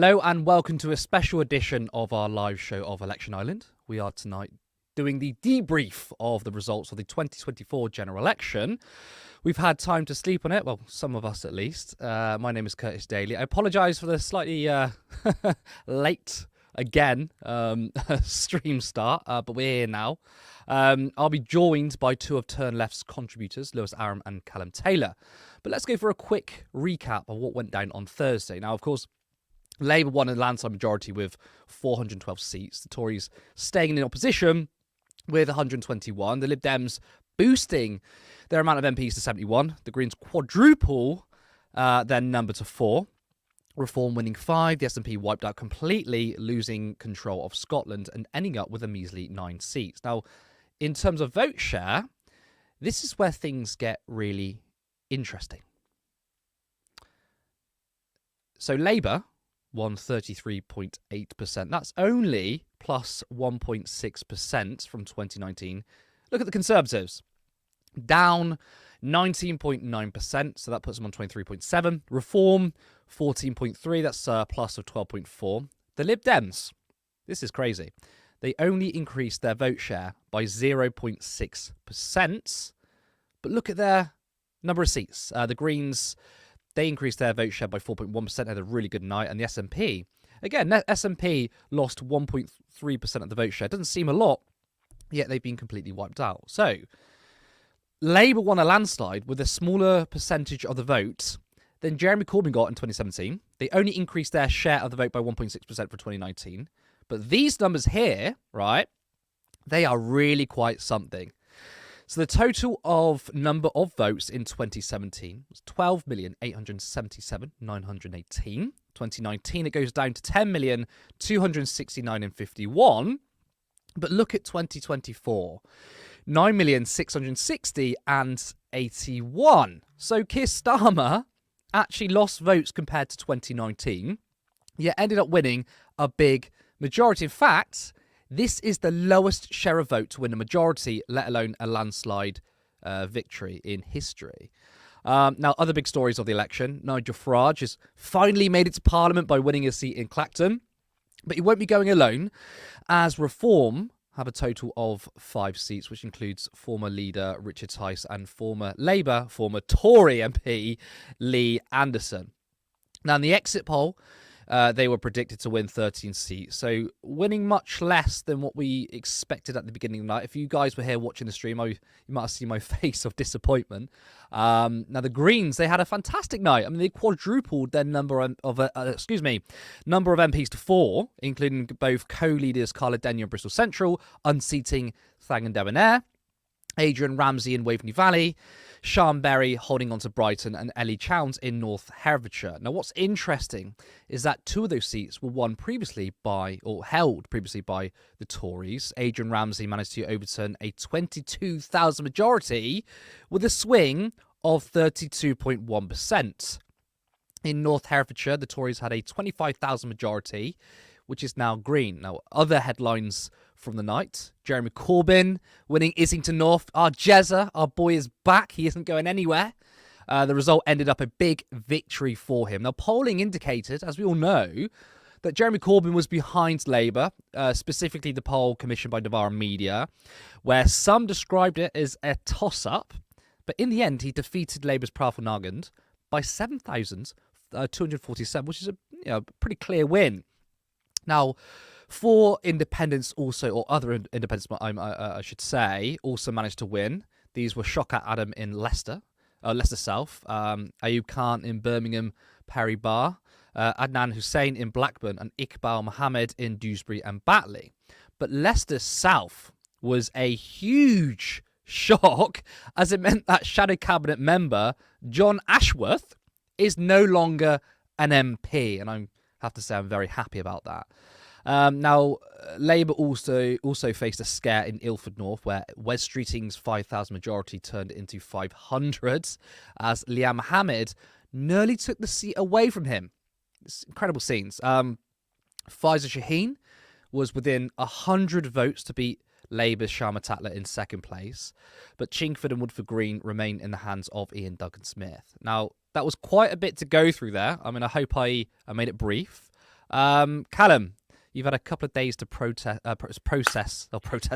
Hello and welcome to a special edition of our live show of Election Island. We are tonight doing the debrief of the results of the 2024 general election. We've had time to sleep on it, well, some of us at least. My name is Curtis Daly. I apologise for the slightly late, again, stream start, but we're here now. I'll be joined by two of Turn Left's contributors, Lewis Aram and Callum Taylor. But let's go for a quick recap of what went down on Thursday. Now, of course, Labour won a landslide majority with 412 seats. The Tories staying in opposition with 121. The Lib Dems boosting their amount of MPs to 71. The Greens quadruple their number to 4. Reform winning 5. The SNP wiped out completely, losing control of Scotland and ending up with a measly 9 seats. Now, in terms of vote share, this is where things get really interesting. So Labour won 33.8%. That's only plus 1.6% from 2019. Look at the Conservatives. Down 19.9%, so that puts them on 23.7. Reform, 14.3, that's a plus of 12.4. The Lib Dems, this is crazy. They only increased their vote share by 0.6%. But look at their number of seats. The Greens, they increased their vote share by 4.1%, had a really good night. And the SNP, again, SNP lost 1.3% of the vote share. Doesn't seem a lot, yet they've been completely wiped out. So, Labour won a landslide with a smaller percentage of the vote than Jeremy Corbyn got in 2017. They only increased their share of the vote by 1.6% for 2019. But these numbers here, right, they are really quite something. So the total of number of votes in 2017 was 12,877,918. 2019, it goes down to 10,269,051. But look at 2024, 9,660,000 and 81. So Keir Starmer actually lost votes compared to 2019, yet ended up winning a big majority. In fact, this is the lowest share of vote to win a majority, let alone a landslide victory in history. Now, other big stories of the election. Nigel Farage has finally made it to Parliament by winning a seat in Clacton. But he won't be going alone, as Reform have a total of 5 seats, which includes former leader Richard Tice and former Labour, former Tory MP Lee Anderson. Now, in the exit poll, they were predicted to win 13 seats, so winning much less than what we expected at the beginning of the night. If you guys were here watching the stream, you might have seen my face of disappointment. Now, the Greens, they had a fantastic night. I mean, they quadrupled their number of MPs to 4, including both co-leaders Carla Denyer in Bristol Central, unseating Thang and Debonair, Adrian Ramsey in Waveney Valley, Sian Berry holding on to Brighton, and Ellie Chowns in North Herefordshire. Now, what's interesting is that 2 of those seats were held previously by the Tories. Adrian Ramsey managed to overturn a 22,000 majority with a swing of 32.1%. In North Herefordshire, the Tories had a 25,000 majority, which is now green. Now, other headlines from the night: Jeremy Corbyn winning Islington North. Our Jezza, our boy, is back. He isn't going anywhere. The result ended up a big victory for him. Now, polling indicated, as we all know, that Jeremy Corbyn was behind Labour, specifically the poll commissioned by Novara Media, where some described it as a toss-up. But in the end, he defeated Labour's Praful Nagand by 7,247, which is a pretty clear win. Now, 4 independents also, or other independents, I should say, also managed to win. These were Shokat Adam in Leicester South, Ayub Khan in Birmingham, Perry Barr, Adnan Hussein in Blackburn, and Iqbal Mohammed in Dewsbury and Batley. But Leicester South was a huge shock, as it meant that Shadow Cabinet member John Ashworth is no longer an MP, and I have to say I'm very happy about that. Now, Labour also faced a scare in Ilford North, where Wes Streeting's 5,000 majority turned into 500, as Liam Mohammed nearly took the seat away from him. It's incredible scenes. Faisal Shaheen was within 100 votes to beat Labour's Sharma Tatler in second place, but Chingford and Woodford Green remain in the hands of Ian Duggan-Smith. Now, that was quite a bit to go through there. I mean, I hope I made it brief. Callum, you've had a couple of days to process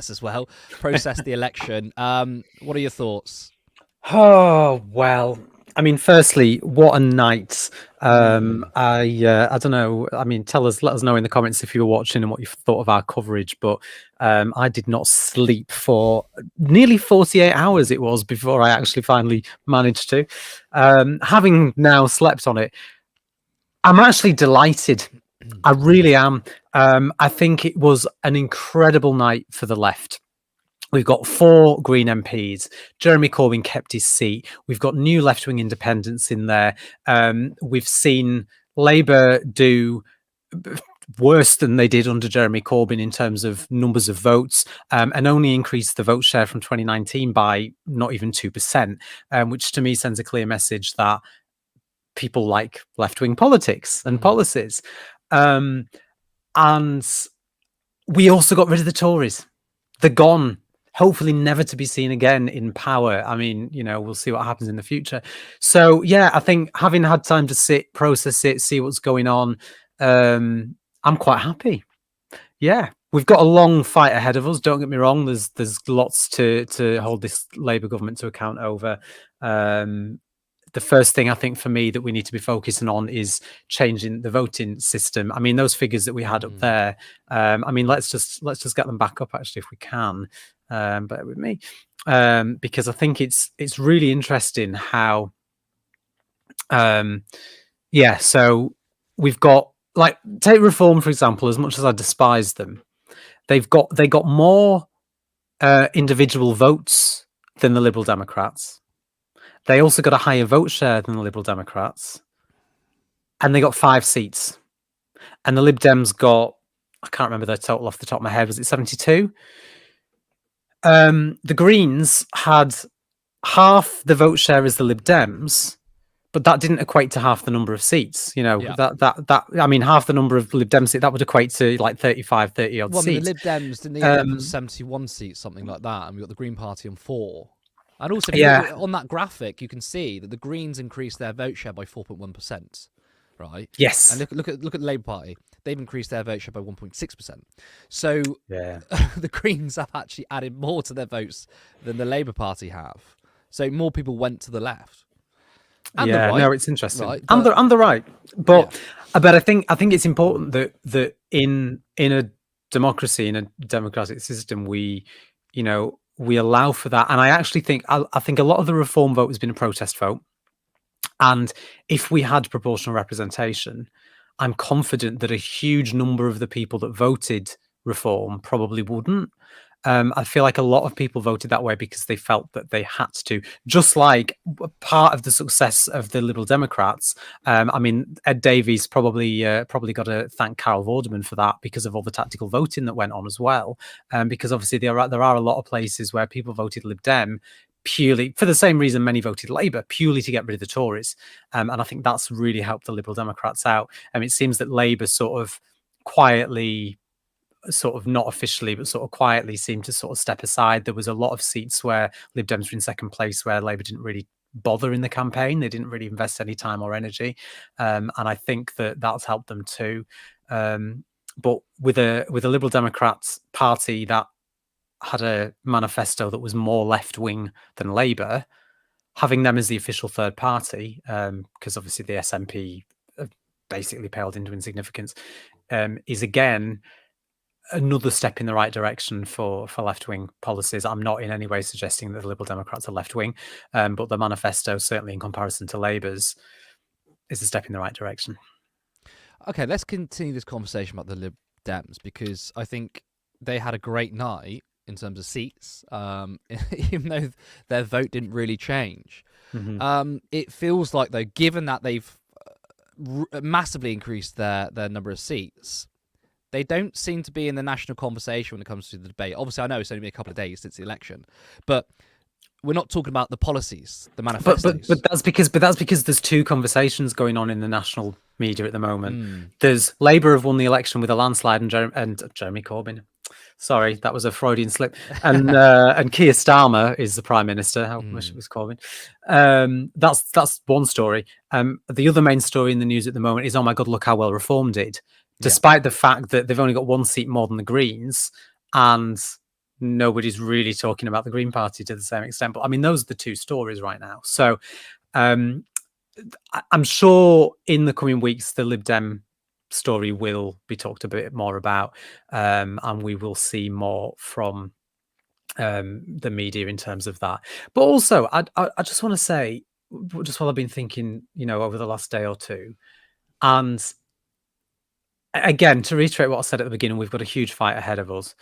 as well, process the election. What are your thoughts? Oh, well, I mean, firstly, what a night. I don't know. I mean, let us know in the comments if you were watching and what you thought of our coverage. But I did not sleep for nearly 48 hours it was before I actually finally managed to. Having now slept on it, I'm actually delighted. I really am. I think it was an incredible night for the left. We've got 4 Green MPs. Jeremy Corbyn kept his seat. We've got new left-wing independents in there. We've seen Labour do worse than they did under Jeremy Corbyn in terms of numbers of votes, and only increased the vote share from 2019 by not even 2%, which to me sends a clear message that people like left-wing politics and policies. And we also got rid of the Tories. They're gone. Hopefully never to be seen again in power. I mean, we'll see what happens in the future. So, yeah, I think having had time to sit, process it, see what's going on, I'm quite happy. Yeah, we've got a long fight ahead of us. Don't get me wrong. There's lots to hold this Labour government to account over. The first thing I think for me that we need to be focusing on is changing the voting system. I mean, those figures that we had up there. I mean, let's just get them back up actually if we can. Bear with me, because I think it's really interesting how. So we've got, like, take Reform for example. As much as I despise them, they got more individual votes than the Liberal Democrats. They also got a higher vote share than the Liberal Democrats, and they got 5 seats. And the Lib Dems got, I can't remember their total off the top of my head. Was it 72? The Greens had half the vote share as the Lib Dems, but that didn't equate to half the number of seats. That I mean, half the number of Lib Dems, that would equate to like 35, 30 odd seats. I mean, the Lib Dems, didn't they end up on 71 seats, something like that? And we got the Green Party on 4. And also, on that graphic, you can see that the Greens increased their vote share by 4.1%, right? Yes. And look at the Labour Party; they've increased their vote share by 1.6%. So the Greens have actually added more to their votes than the Labour Party have. So more people went to the left. And the right, no, it's interesting. Right, I'm the right, but I think it's important that in a democracy, in a democratic system, we allow for that. And I actually think I think a lot of the Reform vote has been a protest vote. And if we had proportional representation, I'm confident that a huge number of the people that voted Reform probably wouldn't. I feel like a lot of people voted that way because they felt that they had to. Just like part of the success of the Liberal Democrats, I mean, Ed Davies probably got to thank Carol Vorderman for that because of all the tactical voting that went on as well. Because obviously there are a lot of places where people voted Lib Dem purely for the same reason many voted Labour, purely to get rid of the Tories. And I think that's really helped the Liberal Democrats out. It seems that Labour sort of quietly, sort of not officially, but sort of quietly seemed to sort of step aside. There was a lot of seats where Lib Dems were in second place where Labour didn't really bother in the campaign. They didn't really invest any time or energy. And I think that that's helped them too. But with a Liberal Democrats party that had a manifesto that was more left-wing than Labour, having them as the official third party, because obviously the SNP basically paled into insignificance, is again another step in the right direction for left-wing policies. I'm not in any way suggesting that the Liberal Democrats are left-wing, but the manifesto, certainly in comparison to Labour's, is a step in the right direction. Okay, let's continue this conversation about the Lib Dems, because I think they had a great night in terms of seats, even though their vote didn't really change. It feels like, though, given that they've massively increased their number of seats, they don't seem to be in the national conversation when it comes to the debate. Obviously, I know it's only been a couple of days since the election, but we're not talking about the policies, the manifestos. But that's because there's two conversations going on in the national media at the moment. There's Labour have won the election with a landslide, and Jeremy Corbyn. Sorry, that was a Freudian slip. And Keir Starmer is the Prime Minister. How much it was Corbyn. That's one story. The other main story in the news at the moment is, oh my God, look how well Reform did. despite the fact that they've only got one seat more than the Greens, and nobody's really talking about the Green Party to the same extent. But I mean, those are the two stories right now. So I'm sure in the coming weeks, the Lib Dem story will be talked a bit more about, and we will see more from the media in terms of that. But also, I just want to say, just while I've been thinking, over the last day or two, and again, to reiterate what I said at the beginning, we've got a huge fight ahead of us.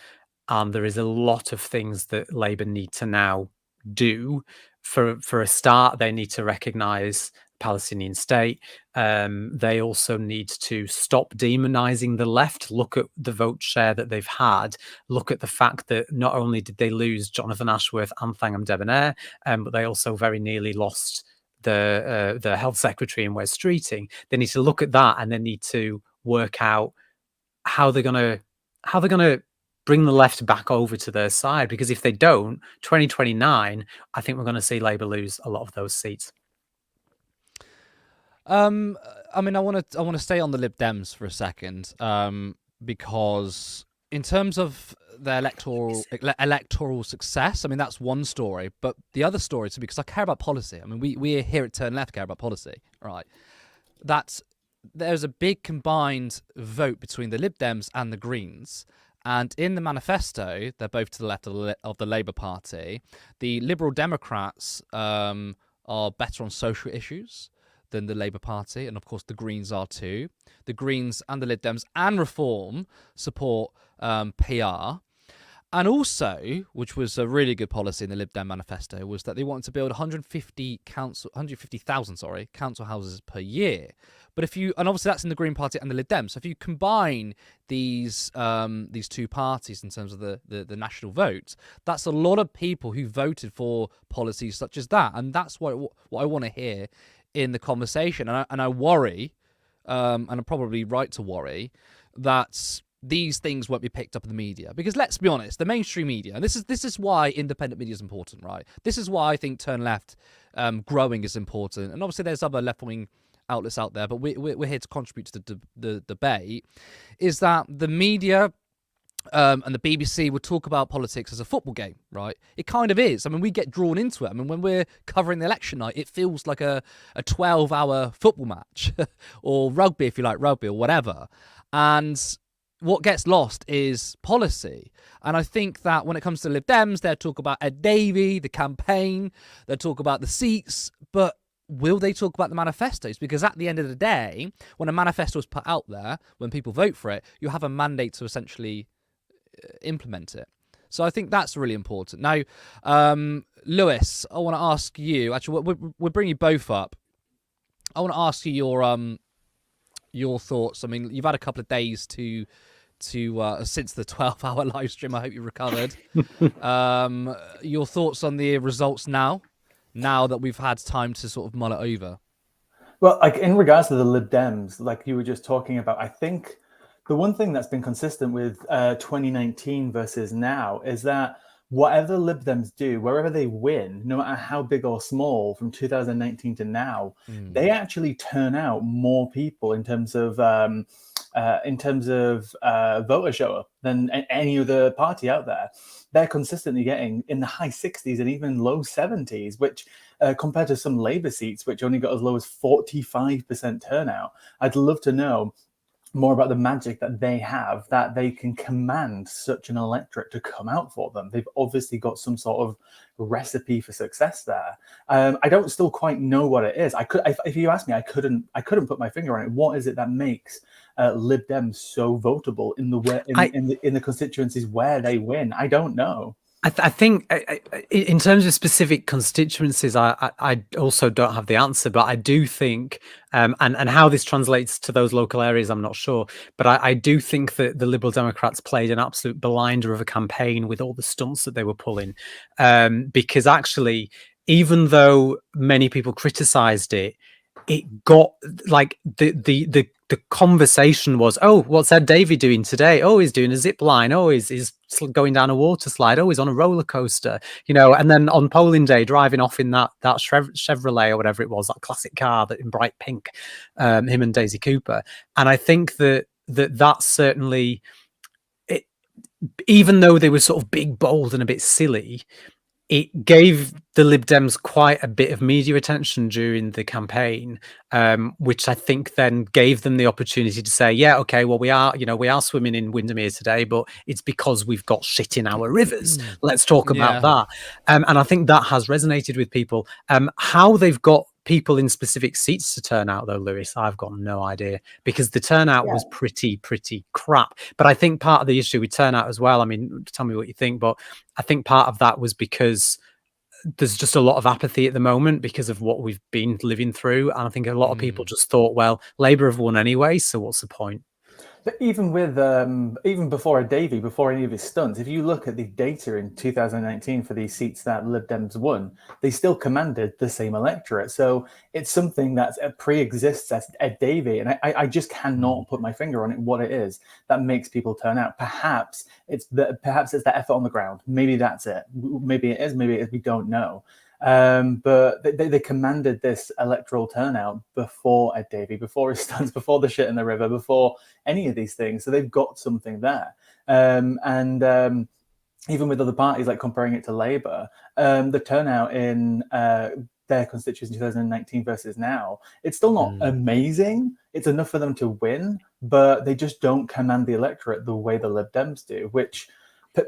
And there is a lot of things that Labour need to now do. For a start, they need to recognise Palestinian state. They also need to stop demonising the left. Look at the vote share that they've had. Look at the fact that not only did they lose Jonathan Ashworth and Thangam Debonair, but they also very nearly lost the health secretary in Wes Streeting. They need to look at that, and they need to work out how they're gonna bring the left back over to their side, because if they don't, 2029, I think we're going to see Labour lose a lot of those seats. I mean, I want to stay on the Lib Dems for a second, because in terms of their electoral success, I mean, that's one story. But the other story is because I care about policy. I mean, we here at Turn Left care about policy, right? There's a big combined vote between the Lib Dems and the Greens. And in the manifesto, they're both to the left of the Labour Party. The Liberal Democrats are better on social issues than the Labour Party, and of course the Greens are too. The Greens and the Lib Dems and Reform support PR. And also, which was a really good policy in the Lib Dem manifesto, was that they wanted to build 150,000 council houses per year. But and obviously that's in the Green Party and the Lib Dem. So if you combine these two parties in terms of the national vote, that's a lot of people who voted for policies such as that, and that's what I want to hear in the conversation. And I worry, and I'm probably right to worry, that these things won't be picked up in the media, because let's be honest, the mainstream media, and this is why independent media is important, right? This is why I think Turn Left growing is important, and obviously there's other left-wing outlets out there, but we're here to contribute to the debate. Is that the media and the BBC would talk about politics as a football game, right? It kind of is. I mean, we get drawn into it. I mean, when we're covering the election night, it feels like a 12-hour football match or rugby, if you like rugby or whatever. And what gets lost is policy. And I think that when it comes to Lib Dems, they'll talk about Ed Davey, the campaign, they'll talk about the seats, but will they talk about the manifestos? Because at the end of the day, when a manifesto is put out there, when people vote for it, you have a mandate to essentially implement it. So I think that's really important. Now, Lewis, I want to ask you, actually, we'll bring you both up. I want to ask you your thoughts. I mean, you've had a couple of days to since the 12-hour live stream. I hope you recovered. Your thoughts on the results now that we've had time to sort of mull it over. Well, like in regards to the Lib Dems, like you were just talking about, I think the one thing that's been consistent with 2019 versus now is that whatever Lib Dems do, wherever they win, no matter how big or small, from 2019 to now, they actually turn out more people in terms of voter show up than any other party out there. They're consistently getting in the high 60s and even low 70s, which compared to some Labour seats, which only got as low as 45% turnout. I'd love to know more about the magic that they have, that they can command such an electorate to come out for them. They've obviously got some sort of recipe for success there. I don't still quite know what it is. If you ask me, I couldn't put my finger on it. What is it that makes Lib Dem so votable in the constituencies where they win? I don't know. I think in terms of specific constituencies, I also don't have the answer, but I do think, and how this translates to those local areas, I'm not sure. But I do think that the Liberal Democrats played an absolute blinder of a campaign with all the stunts that they were pulling, because actually, even though many people criticised it, it got like the conversation was, oh, what's Ed Davey doing today? Oh, he's doing a zip line. Oh, he's going down a water slide. Oh, he's on a roller coaster, and then on polling day driving off in that Chevrolet or whatever it was, that classic car that in bright pink, him and Daisy Cooper. And I think that that certainly, even though they were sort of big, bold, and a bit silly, it gave the Lib Dems quite a bit of media attention during the campaign, which I think then gave them the opportunity to say, yeah, okay, well, we are swimming in Windermere today, but it's because we've got shit in our rivers. Let's talk about that. And I think that has resonated with people. How they've got people in specific seats to turn out, though, Lewis, I've got no idea, because the turnout was pretty crap. But I think part of the issue with turnout as well, I mean, tell me what you think, but I think part of that was because there's just a lot of apathy at the moment because of what we've been living through. And I think a lot of people just thought, well, Labour have won anyway, so what's the point? But even with even before Davy, before any of his stunts, if you look at the data in 2019 for these seats that Lib Dems won, they still commanded the same electorate. So it's something that pre-exists as Ed Davey, and I just cannot put my finger on it what it is that makes people turn out. Perhaps it's the effort on the ground. Maybe that's it. Maybe it is. Maybe it is. We don't know. But they commanded this electoral turnout before Ed Davey, before his stunts, before the shit in the river, before any of these things. So they've got something there. Even with other parties, like comparing it to Labour, the turnout in their constituency in 2019 versus now, it's still not amazing. It's enough for them to win, but they just don't command the electorate the way the Lib Dems do, which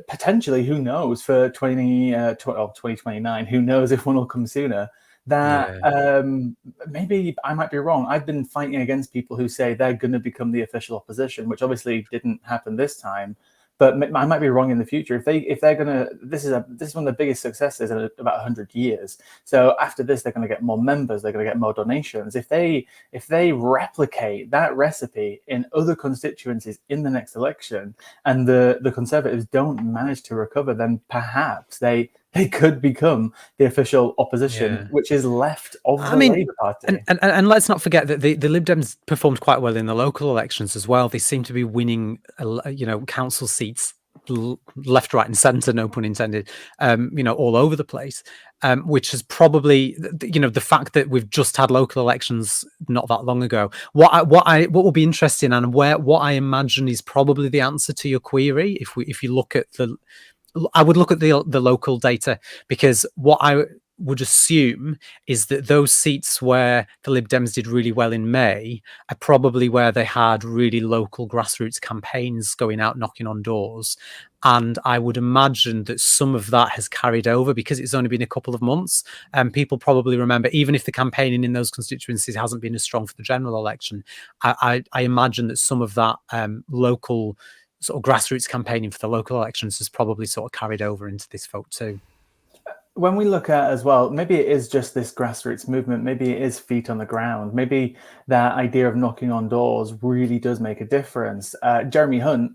potentially, who knows, for 2029, who knows if one will come sooner. That maybe I might be wrong. I've been fighting against people who say they're going to become the official opposition, which obviously didn't happen this time. But I might be wrong in the future. If they're gonna, this is one of the biggest successes in about 100 years. So after this, they're going to get more members. They're going to get more donations. If they replicate that recipe in other constituencies in the next election, and the Conservatives don't manage to recover, then perhaps they could become the official opposition, which is left of the Labour Party. And let's not forget that the Lib Dems performed quite well in the local elections as well. They seem to be winning, council seats left, right, and centre, no pun intended, all over the place, which has probably, the fact that we've just had local elections not that long ago. What will be interesting, and what I imagine is probably the answer to your query, if you look at I would look at the local data, because what I would assume is that those seats where the Lib Dems did really well in May are probably where they had really local grassroots campaigns going out knocking on doors. And I would imagine that some of that has carried over because it's only been a couple of months. And people probably remember, even if the campaigning in those constituencies hasn't been as strong for the general election, I imagine that some of that local sort of grassroots campaigning for the local elections has probably sort of carried over into this vote too. When we look at as well, maybe it is just this grassroots movement. Maybe it is feet on the ground. Maybe that idea of knocking on doors really does make a difference. Jeremy Hunt,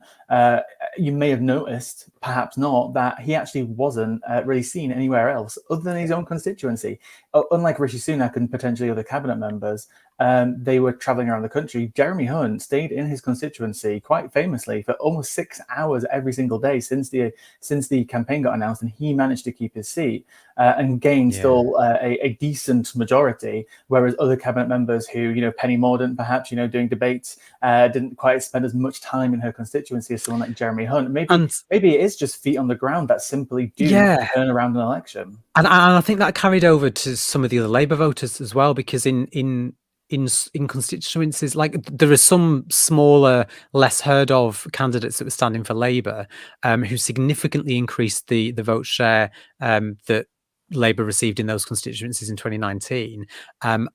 you may have noticed, perhaps not, that he actually wasn't really seen anywhere else other than his own constituency. Unlike Rishi Sunak and potentially other cabinet members, they were traveling around the country. Jeremy Hunt stayed in his constituency quite famously for almost 6 hours every single day since the campaign got announced, and he managed to keep his seat and gain still a decent majority, whereas other cabinet members who, Penny Mordaunt, perhaps, doing debates, didn't quite spend as much time in her constituency as someone like Jeremy Hunt. Maybe it is just feet on the ground that simply do turn around an election. And I think that carried over to some of the other Labour voters as well, because in constituencies, like there are some smaller, less heard of candidates that were standing for Labour who significantly increased the vote share that Labour received in those constituencies in 2019 and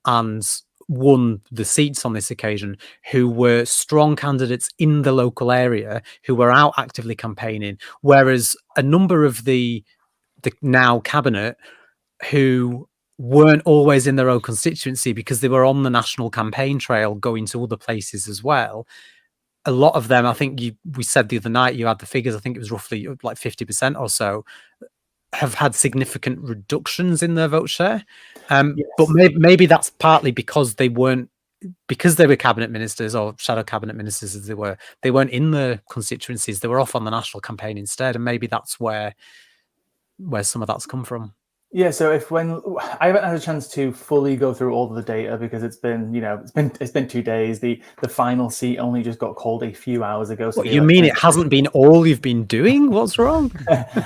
won the seats on this occasion, who were strong candidates in the local area, who were out actively campaigning, whereas a number of the now cabinet who weren't always in their own constituency because they were on the national campaign trail going to other places as well. A lot of them, I think we said the other night, you had the figures, I think it was roughly like 50% or so, have had significant reductions in their vote share. But maybe that's partly because they were cabinet ministers or shadow cabinet ministers as they weren't in the constituencies, they were off on the national campaign instead. And maybe that's where some of that's come from. Yeah, so when I haven't had a chance to fully go through all of the data because it's been 2 days. The final seat only just got called a few hours ago. So What, you mean it hasn't been all you've been doing? What's wrong?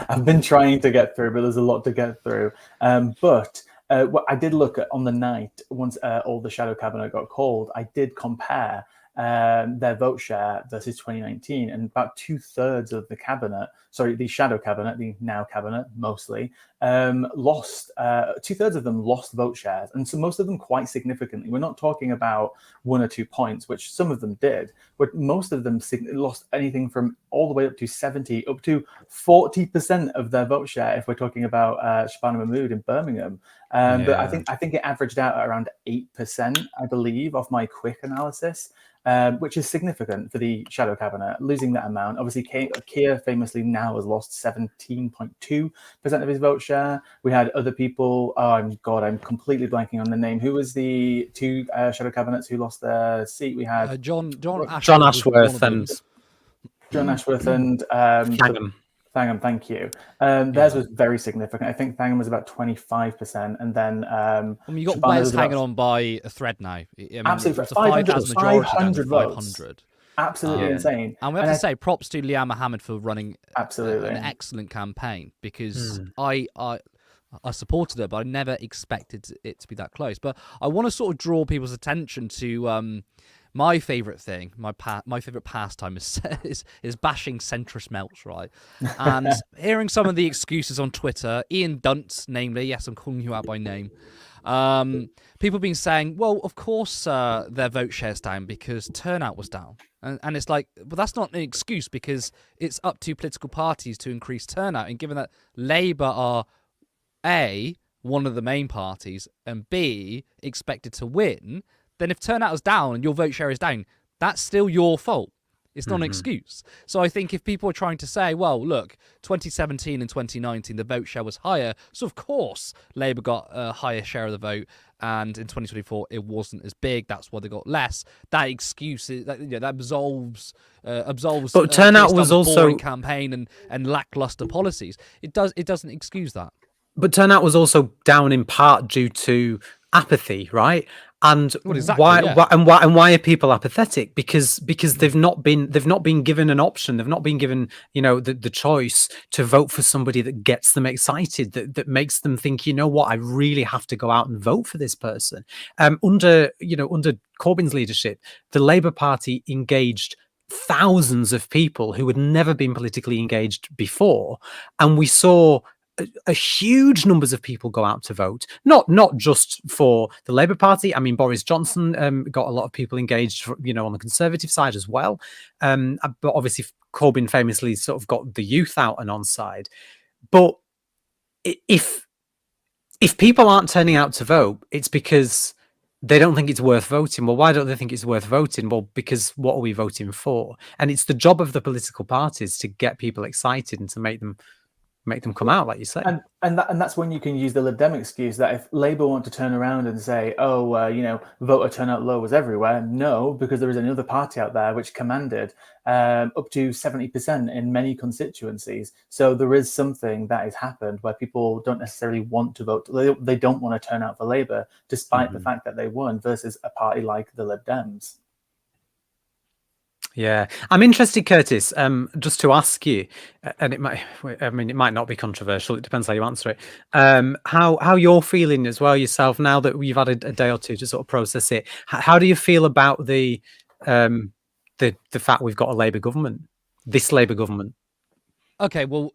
I've been trying to get through, but there's a lot to get through. But what I did look at on the night once all the shadow cabinet got called, I did compare their vote share versus 2019, and about 2/3 of the cabinet, sorry, the shadow cabinet, the now cabinet mostly, lost 2/3 of them lost vote shares, and so most of them quite significantly. We're not talking about 1 or 2 points, which some of them did, but most of them lost anything from all the way up to 70, up to 40% of their vote share if we're talking about Shabana Mahmood in Birmingham. But I think it averaged out at around 8%, I believe, off my quick analysis. Which is significant for the shadow cabinet, losing that amount. Obviously, Keir famously now has lost 17.2% of his vote share. We had other people. Oh, I'm completely blanking on the name. Who was the 2 shadow cabinets who lost their seat? We had John Ashworth. John Ashworth and John Ashworth and Thangham, thank you. Theirs was very significant. I think Thangham was about 25%, and then you got Wes hanging on by a thread now. Absolutely, it's a 500 votes. 500. Absolutely insane. And we have to say props to Liam Mohammed for running absolutely an excellent campaign, because I supported her, but I never expected it to be that close. But I want to sort of draw people's attention to my favourite thing, my favourite pastime is bashing centrist melts, right? And hearing some of the excuses on Twitter, Ian Duntz, namely, yes, I'm calling you out by name. People have been saying, well, of course their vote share's down because turnout was down. And it's like, but that's not an excuse, because it's up to political parties to increase turnout. And given that Labour are, A, one of the main parties, and B, expected to win, then if turnout is down and your vote share is down, that's still your fault. It's not an excuse. So I think if people are trying to say, well, look, 2017 and 2019, the vote share was higher, so of course Labour got a higher share of the vote, and in 2024 it wasn't as big, that's why they got less. That excuse is, that absolves. But turnout was also boring campaign and lackluster policies. It doesn't excuse that. But turnout was also down in part due to apathy, right? And exactly, why are people apathetic? Because they've not been given an option. They've not been given, the choice to vote for somebody that gets them excited, that makes them think, you know what, I really have to go out and vote for this person. Under Corbyn's leadership, the Labour Party engaged thousands of people who had never been politically engaged before, and we saw a huge numbers of people go out to vote, not just for the Labour Party. I mean, Boris Johnson got a lot of people engaged, on the Conservative side as well. But obviously, Corbyn famously sort of got the youth out and on side. But if people aren't turning out to vote, it's because they don't think it's worth voting. Well, why don't they think it's worth voting? Well, because what are we voting for? And it's the job of the political parties to get people excited and to make them come out, like you say. And that's when you can use the Lib Dem excuse that if Labour want to turn around and say, voter turnout low was everywhere. No, because there is another party out there which commanded up to 70% in many constituencies. So there is something that has happened where people don't necessarily want to vote. They don't want to turn out for Labour, despite the fact that they won, versus a party like the Lib Dems. Yeah, I'm interested, Curtis, just to ask you, and it might not be controversial. It depends how you answer it. How you're feeling as well yourself now that you've had a day or two to sort of process it. How do you feel about the fact we've got a Labour government, this Labour government? Okay, well,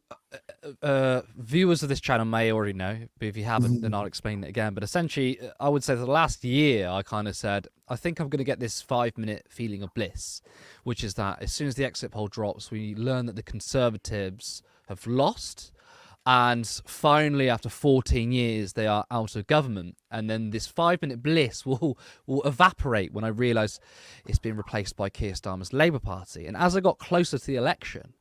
viewers of this channel may already know, but if you haven't, then I'll explain it again. But essentially, I would say the last year, I kind of said, I think I'm going to get this 5-minute feeling of bliss, which is that as soon as the exit poll drops, we learn that the Conservatives have lost. And finally, after 14 years, they are out of government. And then this 5-minute bliss will evaporate when I realise it's been replaced by Keir Starmer's Labour Party. And as I got closer to the election,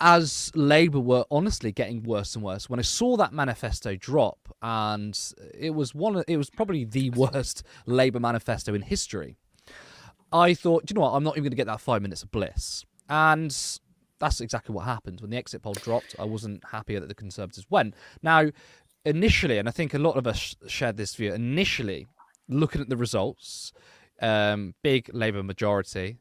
as Labour were honestly getting worse and worse, when I saw that manifesto drop, and it was probably the worst Labour manifesto in history, I thought, do you know what, I'm not even going to get that 5 minutes of bliss. And that's exactly what happened. When the exit poll dropped, I wasn't happy that the Conservatives went. Now, initially, and I think a lot of us shared this view, initially, looking at the results, big Labour majority,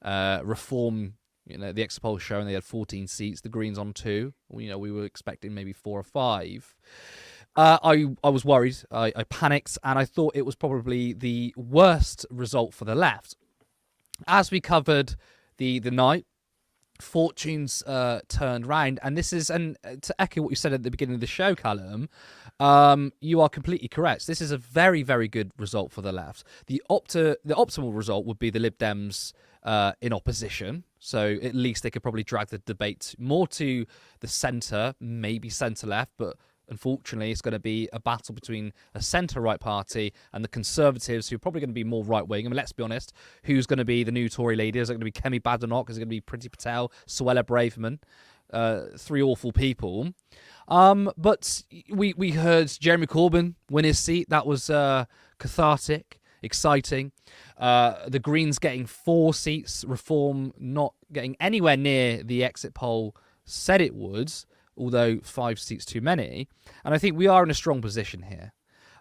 Reform, the exit polls showing they had 14 seats, the Greens on 2. We were expecting maybe 4 or 5. I was worried. I panicked, and I thought it was probably the worst result for the left. As we covered the night, fortunes turned round, and this is, and to echo what you said at the beginning of the show, Callum, you are completely correct. This is a very, very good result for the left. The optimal result would be the Lib Dems in opposition, so at least they could probably drag the debate more to the centre, maybe centre-left, but unfortunately, it's going to be a battle between a centre-right party and the Conservatives, who are probably going to be more right-wing. I mean, let's be honest, who's going to be the new Tory leader? Is it going to be Kemi Badenoch? Is it going to be Priti Patel, Suella Braverman? 3 awful people. But we heard Jeremy Corbyn win his seat. That was cathartic, exciting. The Greens getting 4 seats, Reform not getting anywhere near the exit poll said it would, although 5 seats too many. And I think we are in a strong position here.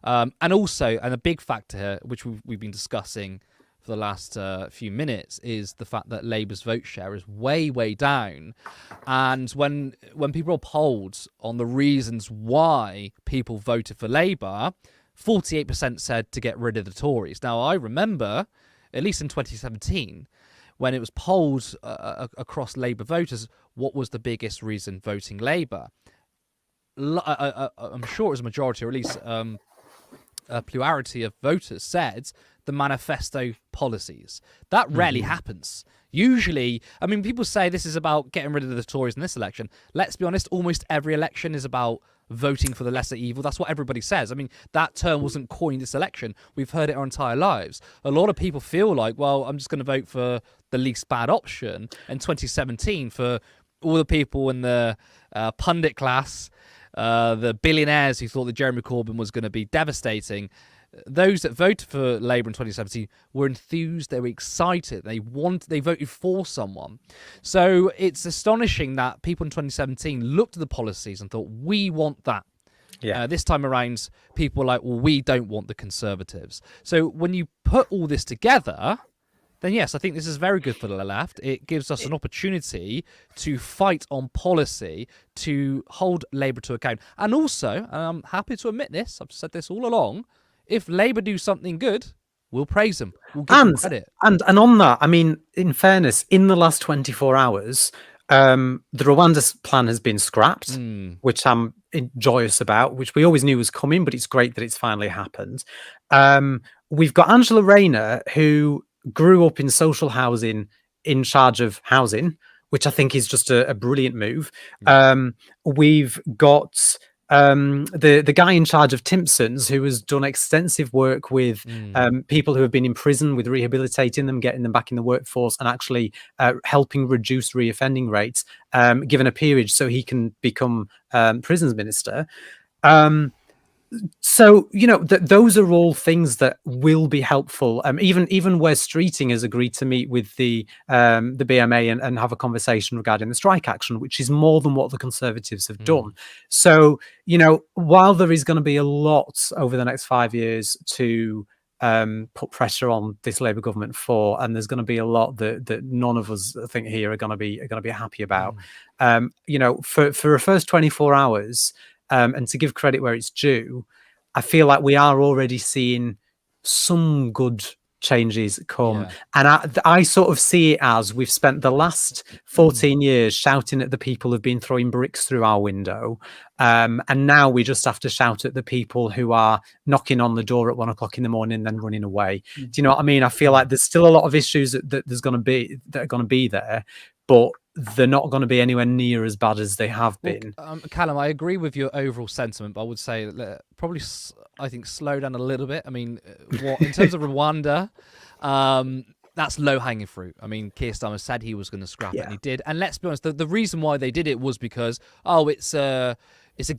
And a big factor here, which we've been discussing for the last few minutes, is the fact that Labour's vote share is way, way down. And when people are polled on the reasons why people voted for Labour, 48% said to get rid of the Tories. Now, I remember, at least in 2017, when it was polled across Labour voters, what was the biggest reason voting Labour? I'm sure it was a majority, or at least a plurality of voters said the manifesto policies. That rarely happens. Usually, I mean, people say this is about getting rid of the Tories in this election. Let's be honest, almost every election is about voting for the lesser evil. That's what everybody says. I mean, that term wasn't coined this election. We've heard it our entire lives. A lot of people feel like, well, I'm just going to vote for the least bad option. In 2017, for all the people in the pundit class, the billionaires who thought that Jeremy Corbyn was going to be devastating, those that voted for Labour in 2017 were enthused, they were excited, they voted for someone. So it's astonishing that people in 2017 looked at the policies and thought, we want that. Yeah. This time around, people were like, well, we don't want the Conservatives. So when you put all this together, then yes, I think this is very good for the left. It gives us an opportunity to fight on policy, to hold Labour to account. And also, and I'm happy to admit this, I've said this all along, if Labour do something good, we'll praise them. We'll give them credit. And on that, I mean, in fairness, in the last 24 hours, the Rwanda plan has been scrapped, which I'm joyous about, which we always knew was coming, but it's great that it's finally happened. We've got Angela Rayner, who grew up in social housing, in charge of housing, which I think is just a brilliant move. We've got the guy in charge of Timpsons, who has done extensive work with people who have been in prison, with rehabilitating them, getting them back in the workforce, and actually helping reduce reoffending rates, given a peerage so he can become prisons minister. So, those are all things that will be helpful. Even Wes Streeting has agreed to meet with the BMA and have a conversation regarding the strike action, which is more than what the Conservatives have done. So, while there is going to be a lot over the next 5 years to put pressure on this Labour government for, and there's going to be a lot that none of us I think here are going to be happy about. For a first 24 hours. And to give credit where it's due, I feel like we are already seeing some good changes come. And I sort of see it as we've spent the last 14 years shouting at the people who've been throwing bricks through our window. And now we just have to shout at the people who are knocking on the door at 1 o'clock in the morning and then running away. Do you know what I mean? I feel like there's still a lot of issues that are going to be there, but they're not going to be anywhere near as bad as they have been. Callum, I agree with your overall sentiment, but I would say that probably, I think, slow down a little bit. I mean, in terms of Rwanda, that's low-hanging fruit. I mean, Keir Starmer said he was going to scrap it, and he did. And let's be honest, the reason why they did it was because, it's a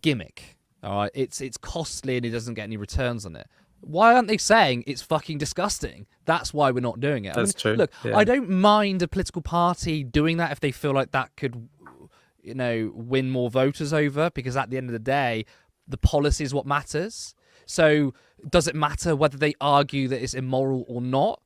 gimmick. All right, it's costly and it doesn't get any returns on it. Why aren't they saying it's fucking disgusting? That's why we're not doing it. That's true. Look, I don't mind a political party doing that if they feel like that could, win more voters over, because at the end of the day, the policy is what matters. So does it matter whether they argue that it's immoral or not?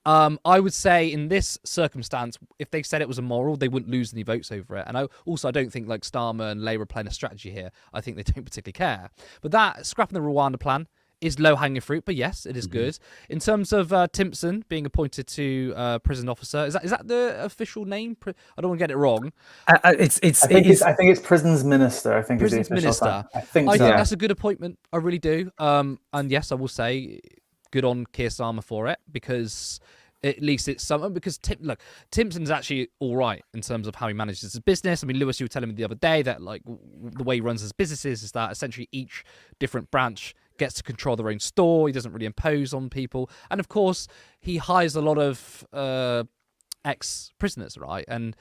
I would say in this circumstance, if they said it was immoral, they wouldn't lose any votes over it. And I don't think like Starmer and Labour are playing a strategy here. I think they don't particularly care. But that scrapping the Rwanda plan is low-hanging fruit, but yes, it is good. In terms of Timpson being appointed to prison officer, is that the official name? I don't want to get it wrong. I think it's prisons minister. I think prisons is the official minister. time. I think that's a good appointment. I really do. And yes, I will say, good on Keir Starmer for it, because at least it's something. Because Timpson's actually all right in terms of how he manages his business. I mean, Lewis, you were telling me the other day that like the way he runs his businesses is that essentially each different branch gets to control their own store. He doesn't really impose on people, and of course, he hires a lot of ex-prisoners, right? And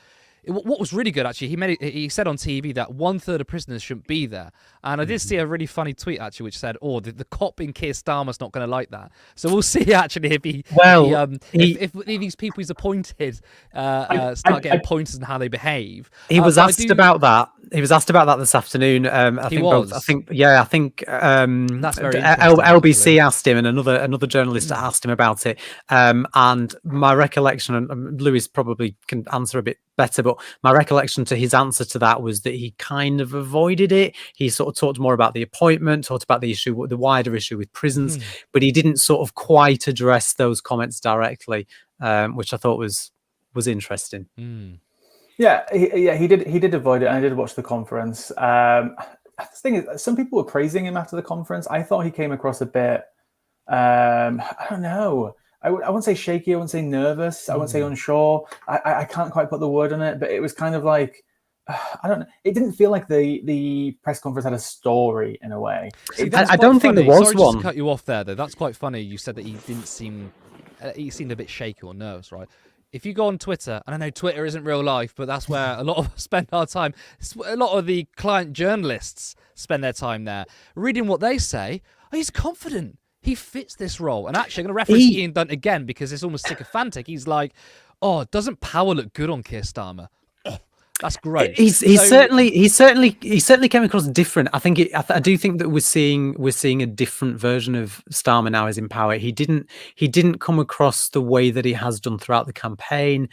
what was really good, actually, he said on TV that 1/3 of prisoners shouldn't be there. And I did see a really funny tweet, actually, which said, the cop in Keir Starmer's not going to like that. So we'll see, actually, if if these people he's appointed start getting pointers on how they behave. He was asked about that. He was asked about that this afternoon. I think that's very LBC asked him, and another journalist asked him about it. And my recollection, and Lewis probably can answer a bit better, but my recollection to his answer to that was that he kind of avoided it. He sort of talked more about the appointment, talked about the wider issue with prisons, but he didn't sort of quite address those comments directly, which I thought was interesting. Yeah, he did avoid it, and I did watch the conference. The thing is, some people were praising him after the conference. I thought he came across a bit, I don't know. I wouldn't say shaky. I wouldn't say nervous. I wouldn't say unsure. I can't quite put the word on it, but it was kind of like, I don't know. It didn't feel like the press conference had a story in a way. I don't think there was Sorry one. Just to cut you off there, though. That's quite funny. You said that he seemed a bit shaky or nervous, right? If you go on Twitter, and I know Twitter isn't real life, but that's where a lot of us spend our time. A lot of the client journalists spend their time there. Reading what they say, he's confident. He fits this role. And actually, I'm going to reference Ian Dunt again because it's almost sycophantic. He's like, doesn't power look good on Keir Starmer? That's great. He certainly came across different. I do think that we're seeing a different version of Starmer now as in power. He didn't come across the way that he has done throughout the campaign.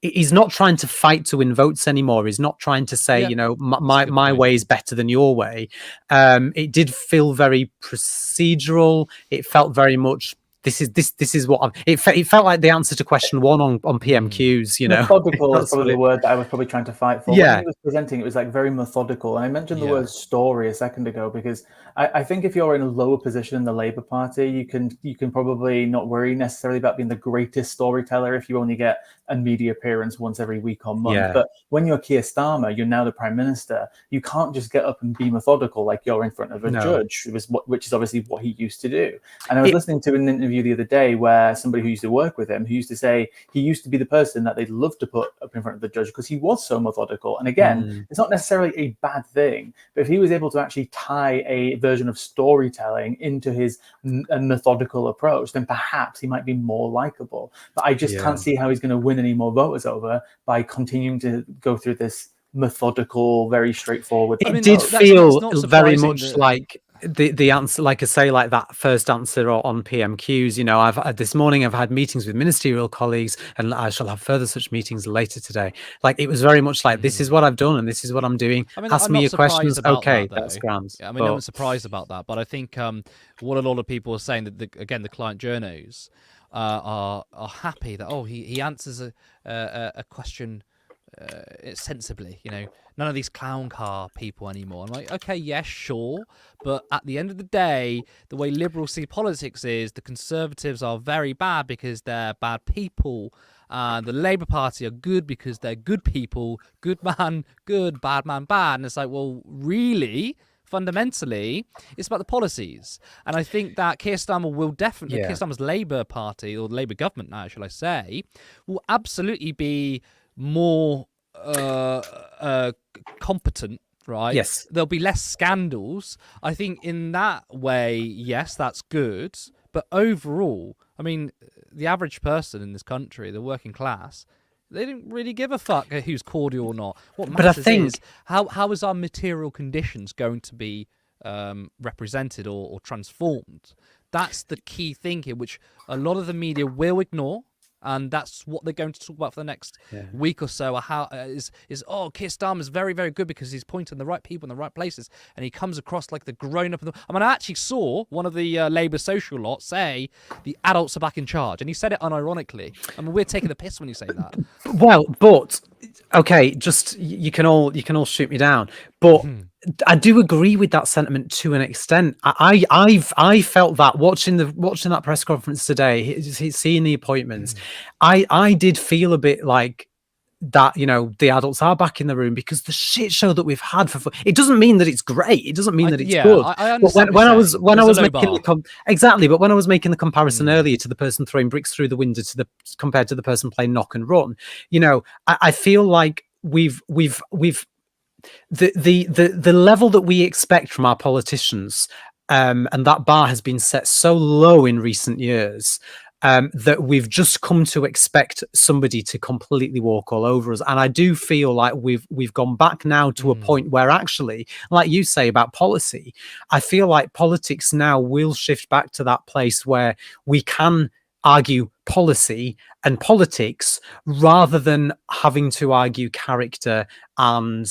He's not trying to fight to win votes anymore. He's not trying to say, my way is better than your way. It did feel very procedural. It felt very much, this is what it felt like the answer to question 1 on PMQs, Methodical is probably the word that I was probably trying to fight for. Yeah. When he was presenting, it was like very methodical. And I mentioned the word story a second ago because I think if you're in a lower position in the Labour Party, you can probably not worry necessarily about being the greatest storyteller if you only get a media appearance once every week or month. Yeah. But when you're Keir Starmer, you're now the Prime Minister. You can't just get up and be methodical like you're in front of a judge, which is obviously what he used to do. And I was listening to an interview the other day where somebody who used to work with him, who used to say he used to be the person that they'd love to put up in front of the judge because he was so methodical. And again, it's not necessarily a bad thing, but if he was able to actually tie a version of storytelling into his methodical approach, then perhaps he might be more likable. But I just can't see how he's going to win any more voters over by continuing to go through this methodical, very straightforward. It did feel very much like the answer, like I say, like that first answer on PMQs. This morning I've had meetings with ministerial colleagues, and I shall have further such meetings later today. Like it was very much like, this is what I've done and this is what I'm doing. Ask me your questions. Okay, that's grand. Yeah, I'm not surprised about that, but I think what a lot of people are saying that the client journos are happy that he answers a question sensibly. None of these clown car people anymore. I'm like, okay, yeah, sure, but at the end of the day, the way liberals see politics is the Conservatives are very bad because they're bad people, and the Labour Party are good because they're good people. Good man good, bad man bad. And it's like, well, really, fundamentally, it's about the policies. And I think that Keir Starmer will definitely, Keir Starmer's Labour Party, or the Labour government now, shall I say, will absolutely be more competent, right? Yes. There'll be less scandals. I think in that way, yes, that's good. But overall, I mean, the average person in this country, the working class, They didn't really give a fuck who's cordial or not. What But I matters think- is how is our material conditions going to be represented or transformed? That's the key thing here, which a lot of the media will ignore. And that's what they're going to talk about for the next week or so. How is Keir Starmer's very, very good because he's pointing the right people in the right places, and he comes across like the grown up. I mean, I actually saw one of the Labour social lot say the adults are back in charge, and he said it unironically. I mean, we're taking the piss when you say that. Well, but okay, just you can all shoot me down, but I do agree with that sentiment to an extent. I felt that watching that press conference today, seeing the appointments, I did feel a bit like that, you know, the adults are back in the room because the shit show that we've had it doesn't mean that it's great. It doesn't mean that it's good. I understand. But when I was making exactly, but when I was making the comparison earlier to the person throwing bricks through the window compared to the person playing knock and run, you know, I feel like we've the level that we expect from our politicians, and that bar has been set so low in recent years. That we've just come to expect somebody to completely walk all over us, and I do feel like we've gone back now to a point where actually, like you say about policy, I feel like politics now will shift back to that place where we can argue policy and politics rather than having to argue character and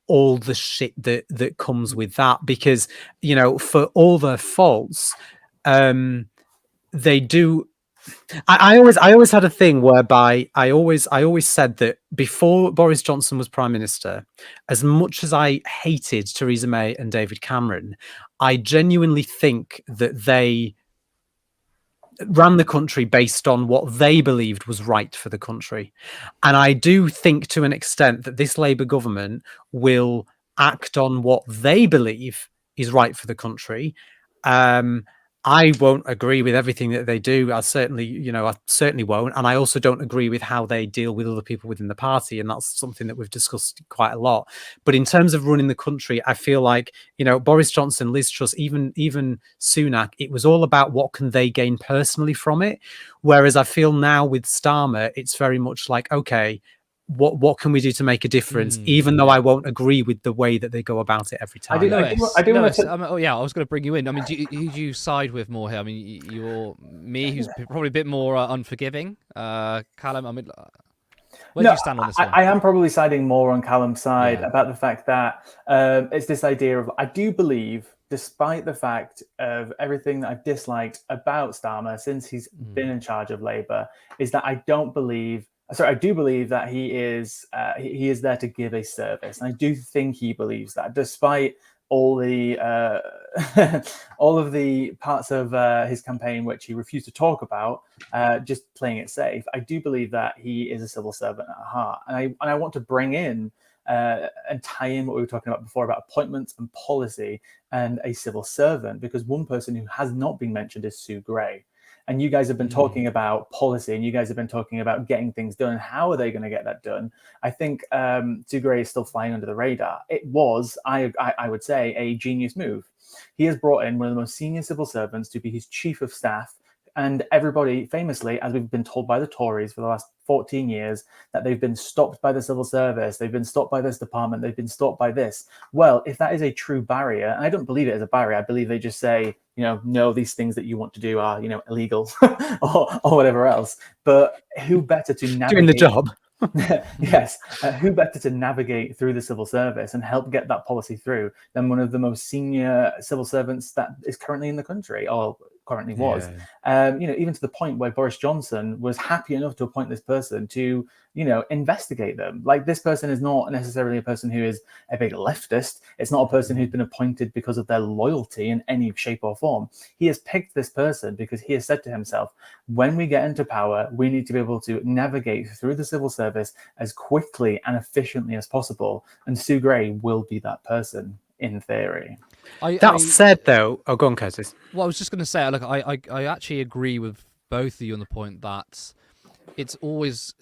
all the shit that comes with that, because, you know, for all their faults, they do. I always had a thing whereby I always said that before Boris Johnson was Prime Minister, as much as I hated Theresa May and David Cameron, I genuinely think that they ran the country based on what they believed was right for the country. And I do think to an extent that this Labour government will act on what they believe is right for the country. I won't agree with everything that they do. I certainly won't. And I also don't agree with how they deal with other people within the party. And that's something that we've discussed quite a lot. But in terms of running the country, I feel like, you know, Boris Johnson, Liz Truss, even Sunak, it was all about what can they gain personally from it. Whereas I feel now with Starmer, it's very much like, okay, what can we do to make a difference, even though I won't agree with the way that they go about it every time. I was going to bring you in. I mean, who do you side with more here? I mean, you're me, who's probably a bit more unforgiving. Callum, I mean, where do you stand on this one? I am probably siding more on Callum's side about the fact that it's this idea of, I do believe, despite the fact of everything that I've disliked about Starmer since he's been in charge of Labour, is that I do believe that he is there to give a service, and I do think he believes that, despite all the all of the parts of his campaign which he refused to talk about, just playing it safe. I do believe that he is a civil servant at heart, and I want to bring in and tie in what we were talking about before about appointments and policy and a civil servant, because one person who has not been mentioned is Sue Gray. And you guys have been talking about policy, and you guys have been talking about getting things done. How are they going to get that done? I think Sue Gray is still flying under the radar. It was, I would say, a genius move. He has brought in one of the most senior civil servants to be his chief of staff. And everybody, famously, as we've been told by the Tories for the last 14 years, that they've been stopped by the civil service, they've been stopped by this department, they've been stopped by this. Well, if that is a true barrier, and I don't believe it is a barrier, I believe they just say, you know, no, these things that you want to do are, you know, illegal or whatever else. But who better to navigate doing the job? Yes, who better to navigate through the civil service and help get that policy through than one of the most senior civil servants that is currently in the country, or currently was. You know, even to the point where Boris Johnson was happy enough to appoint this person to, you know, investigate them. Like, this person is not necessarily a person who is a big leftist. It's not a person who's been appointed because of their loyalty in any shape or form. He has picked this person because he has said to himself, when we get into power, we need to be able to navigate through the civil service as quickly and efficiently as possible. And Sue Gray will be that person, in theory. That said, though, go on, Curtis. Well, I was just going to say, look, I actually agree with both of you on the point that it's always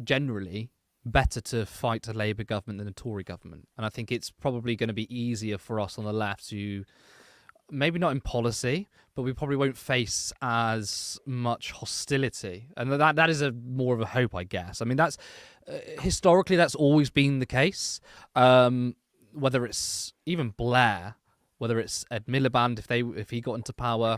generally better to fight a Labour government than a Tory government. And I think it's probably going to be easier for us on the left to maybe not in policy, but we probably won't face as much hostility, and that is a more of a hope, I guess. I mean, that's historically that's always been the case. Whether it's even Blair, whether it's Ed Miliband, if he got into power,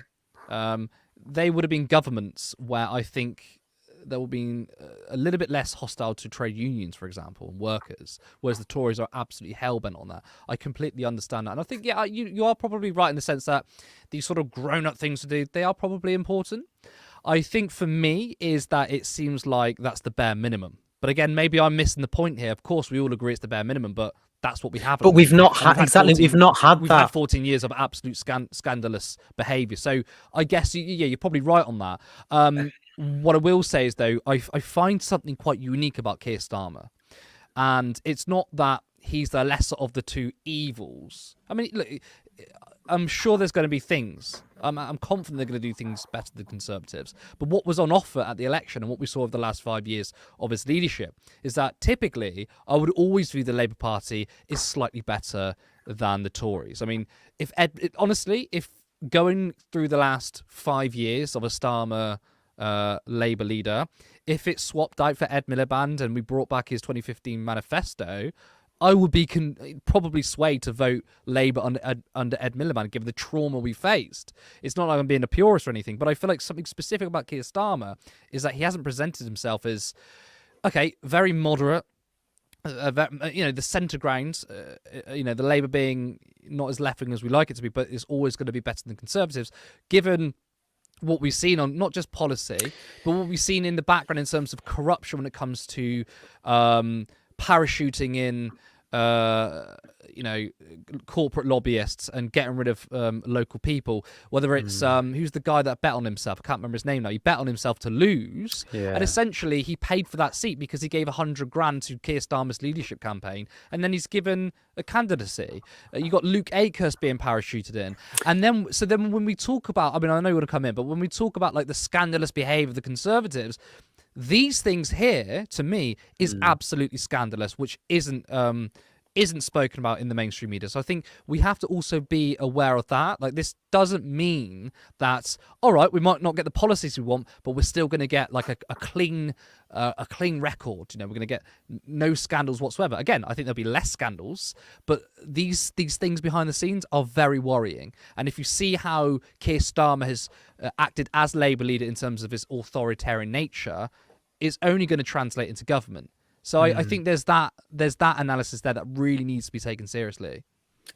they would have been governments where I think there will be a little bit less hostile to trade unions, for example, and workers, whereas the Tories are absolutely hell-bent on that. I completely understand that. And I think, yeah, you are probably right in the sense that these sort of grown-up things to do, they are probably important. I think for me is that it seems like that's the bare minimum. But again, maybe I'm missing the point here. Of course, we all agree it's the bare minimum, but that's what we have. But we've not had exactly. We've not had we've that. had 14 years of absolute scandalous behaviour. So I guess you're probably right on that. What I will say is though, I find something quite unique about Keir Starmer, and it's not that he's the lesser of the two evils. I mean, look, I'm sure there's going to be things. I'm confident they're going to do things better than Conservatives. But what was on offer at the election and what we saw over the last 5 years of his leadership is that typically I would always view the Labour Party is slightly better than the Tories. I mean, honestly, if going through the last 5 years of a Starmer Labour leader, if it swapped out for Ed Miliband and we brought back his 2015 manifesto, I would be probably swayed to vote Labour under Ed Miliband, given the trauma we faced. It's not like I'm being a purist or anything, but I feel like something specific about Keir Starmer is that he hasn't presented himself as, okay, very moderate, the centre ground, the Labour being not as left-wing as we like it to be, but it's always going to be better than Conservatives, given what we've seen on not just policy, but what we've seen in the background in terms of corruption when it comes to parachuting in corporate lobbyists and getting rid of local people, whether it's who's the guy that bet on himself, I can't remember his name now, he bet on himself to lose, and essentially he paid for that seat because he gave 100 grand to Keir Starmer's leadership campaign, and then he's given a candidacy. You got Luke Akehurst being parachuted in, and then when we talk about, I mean, I know you want to come in, but when we talk about like the scandalous behaviour of the Conservatives, these things here, to me, is absolutely scandalous, which isn't spoken about in the mainstream media. So I think we have to also be aware of that. Like, this doesn't mean that, all right, we might not get the policies we want, but we're still going to get like a clean record. We're going to get no scandals whatsoever. Again, I think there'll be less scandals, but these things behind the scenes are very worrying. And if you see how Keir Starmer has acted as Labour leader in terms of his authoritarian nature, it's only going to translate into government. So I think there's that analysis there that really needs to be taken seriously.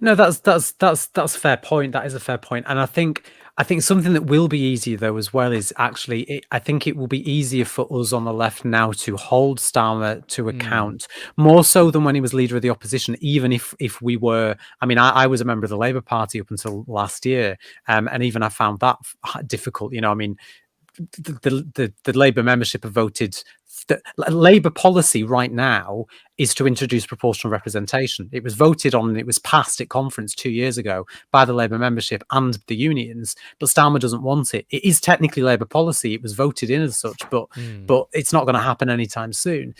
No, that's a fair point. That is a fair point. And I think something that will be easier though as well is actually I think it will be easier for us on the left now to hold Starmer to account more so than when he was leader of the opposition. Even if we were, I mean, I was a member of the Labour Party up until last year, and even I found that difficult. I mean, the Labour membership have voted. The Labour policy right now is to introduce proportional representation. It was voted on and it was passed at conference 2 years ago by the Labour membership and the unions, but Starmer doesn't want it. It is technically Labour policy. It was voted in as such, but it's not going to happen anytime soon.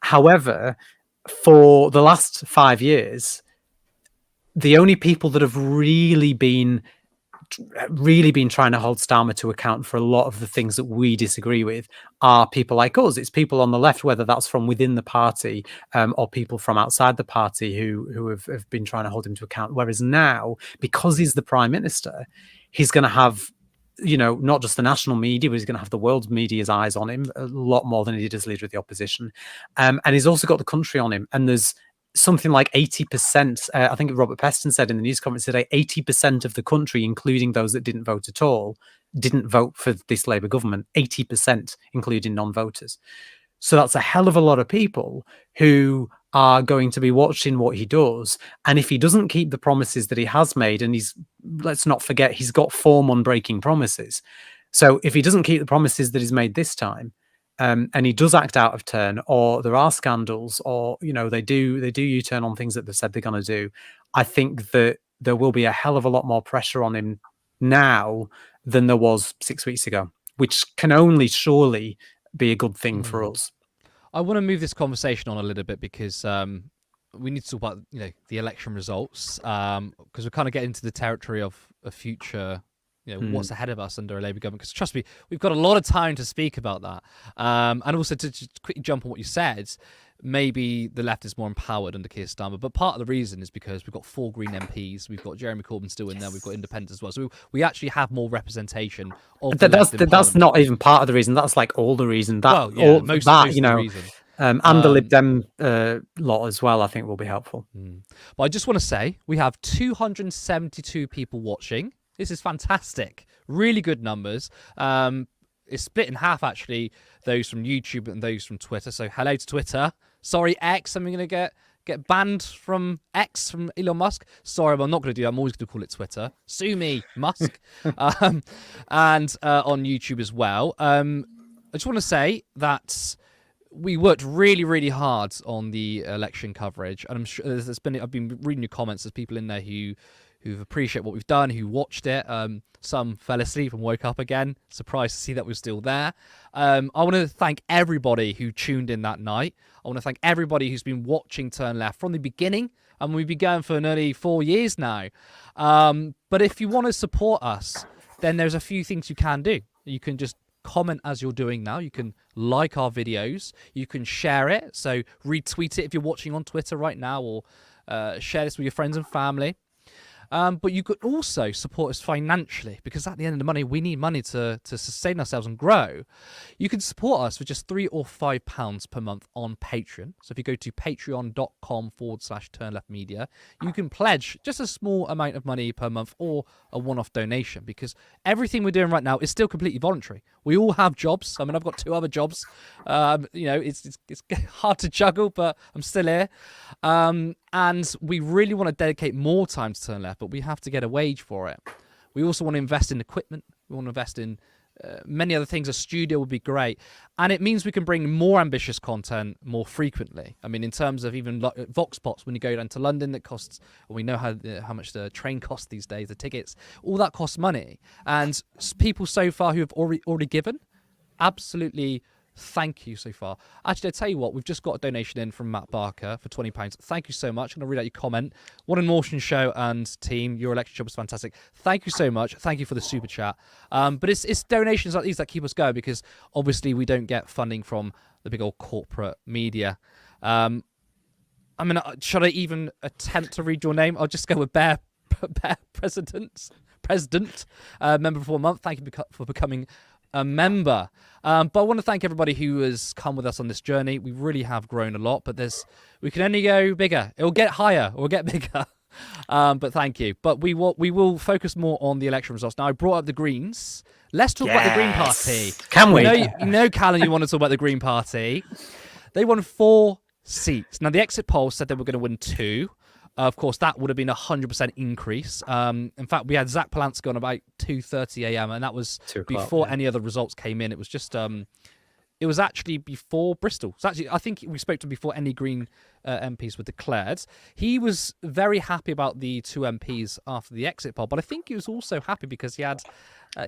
However, for the last 5 years, the only people that have really been trying to hold Starmer to account for a lot of the things that we disagree with are people like us. It's people on the left, whether that's from within the party or people from outside the party who have been trying to hold him to account. Whereas now, because he's the prime minister, he's going to have, not just the national media, but he's going to have the world's media's eyes on him a lot more than he did as leader of the opposition. And he's also got the country on him. And there's something like 80%, I think Robert Peston said in the news conference today, 80% of the country, including those that didn't vote at all, didn't vote for this Labour government, 80%, including non-voters. So that's a hell of a lot of people who are going to be watching what he does. And if he doesn't keep the promises that he has made, and let's not forget, he's got form on breaking promises. So if he doesn't keep the promises that he's made this time, and he does act out of turn, or there are scandals, or they do U-turn on things that they've said they're going to do, I think that there will be a hell of a lot more pressure on him now than there was 6 weeks ago, which can only surely be a good thing for us. I want to move this conversation on a little bit because we need to talk about the election results, because we're kind of getting into the territory of a future, what's ahead of us under a Labour government. Because trust me, we've got a lot of time to speak about that. And also to just quickly jump on what you said, maybe the left is more empowered under Keir Starmer, but part of the reason is because we've got 4 Green MPs, we've got Jeremy Corbyn still in there, we've got independents as well. So we actually have more representation of the left in that's not even part of the reason. That's like all the reason. Most of the reason. And the Lib Dem lot as well, I think, will be helpful. But I just want to say we have 272 people watching. This is fantastic. Really good numbers. It's split in half, actually, those from YouTube and those from Twitter. So hello to Twitter. Sorry, X. I'm going to get banned from X, from Elon Musk. Sorry, but I'm not going to do that. I'm always going to call it Twitter. Sue me, Musk. And on YouTube as well. I just want to say that we worked really, really hard on the election coverage, and I'm sure I've been reading your comments. There's people in there who appreciate what we've done, who watched it. Some fell asleep and woke up again. Surprised to see that we're still there. I want to thank everybody who tuned in that night. I want to thank everybody who's been watching Turn Left from the beginning, and we've been going for nearly 4 years now. But if you want to support us, then there's a few things you can do. You can just comment as you're doing now. You can like our videos. You can share it. So retweet it if you're watching on Twitter right now, or share this with your friends and family. But you could also support us financially, because at the end of the money, we need money to sustain ourselves and grow. You can support us for just £3 or £5 per month on Patreon. So if you go to patreon.com/turnleftmedia, you can pledge just a small amount of money per month or a one-off donation, because everything we're doing right now is still completely voluntary. We all have jobs. I mean, I've got 2 other jobs. It's hard to juggle, but I'm still here. And we really want to dedicate more time to Turn Left, but we have to get a wage for it. We also want to invest in equipment. We want to invest in many other things. A studio would be great. And it means we can bring more ambitious content more frequently. I mean, in terms of even Vox Pops, when you go down to London, that costs, we know how much the train costs these days, the tickets, all that costs money. And people so far who have already given, absolutely thank you so far. Actually, I tell you what, we've just got a donation in from Matt Barker for £20. Thank you so much. I'm going to read out your comment. What an Motion show and team. Your election job was fantastic. Thank you so much. Thank you for the super chat. But it's donations like these that keep us going, because obviously we don't get funding from the big old corporate media. I mean, should I even attempt to read your name? I'll just go with Bear President, member for 1 month. Thank you for becoming a member. But I want to thank everybody who has come with us on this journey. We really have grown a lot, but we can only go bigger. It'll get higher or get bigger. But thank you. But we will focus more on the election results. Now, I brought up the Greens. Let's talk about the Green Party. Can we? You know, Callum, you want to talk about the Green Party. They won 4 seats. Now, the exit poll said they were going to win 2. Of course, that would have been 100% increase. In fact, we had Zach Polansky on about 2:30 a.m. and that was before any other results came in. It was just, it was actually before Bristol. So actually, I think we spoke to him before any Green MPs were declared. He was very happy about the 2 MPs after the exit poll, but I think he was also happy because he had,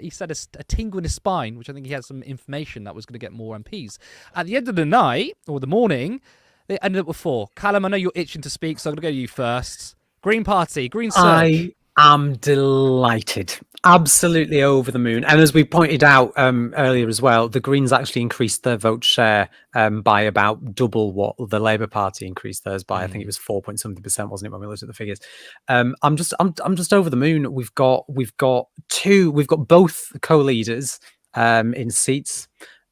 he said, a tingle in his spine, which I think he had some information that was going to get more MPs. At the end of the night, or the morning, they ended up with 4. Callum, I know you're itching to speak, so I'm going to go to you first. Green Party, Green Search. I am delighted. Absolutely over the moon. And as we pointed out earlier as well, the Greens actually increased their vote share by about double what the Labour Party increased theirs by. I think it was 4.something%, wasn't it, when we looked at the figures? I'm just over the moon. We've got both co-leaders in seats.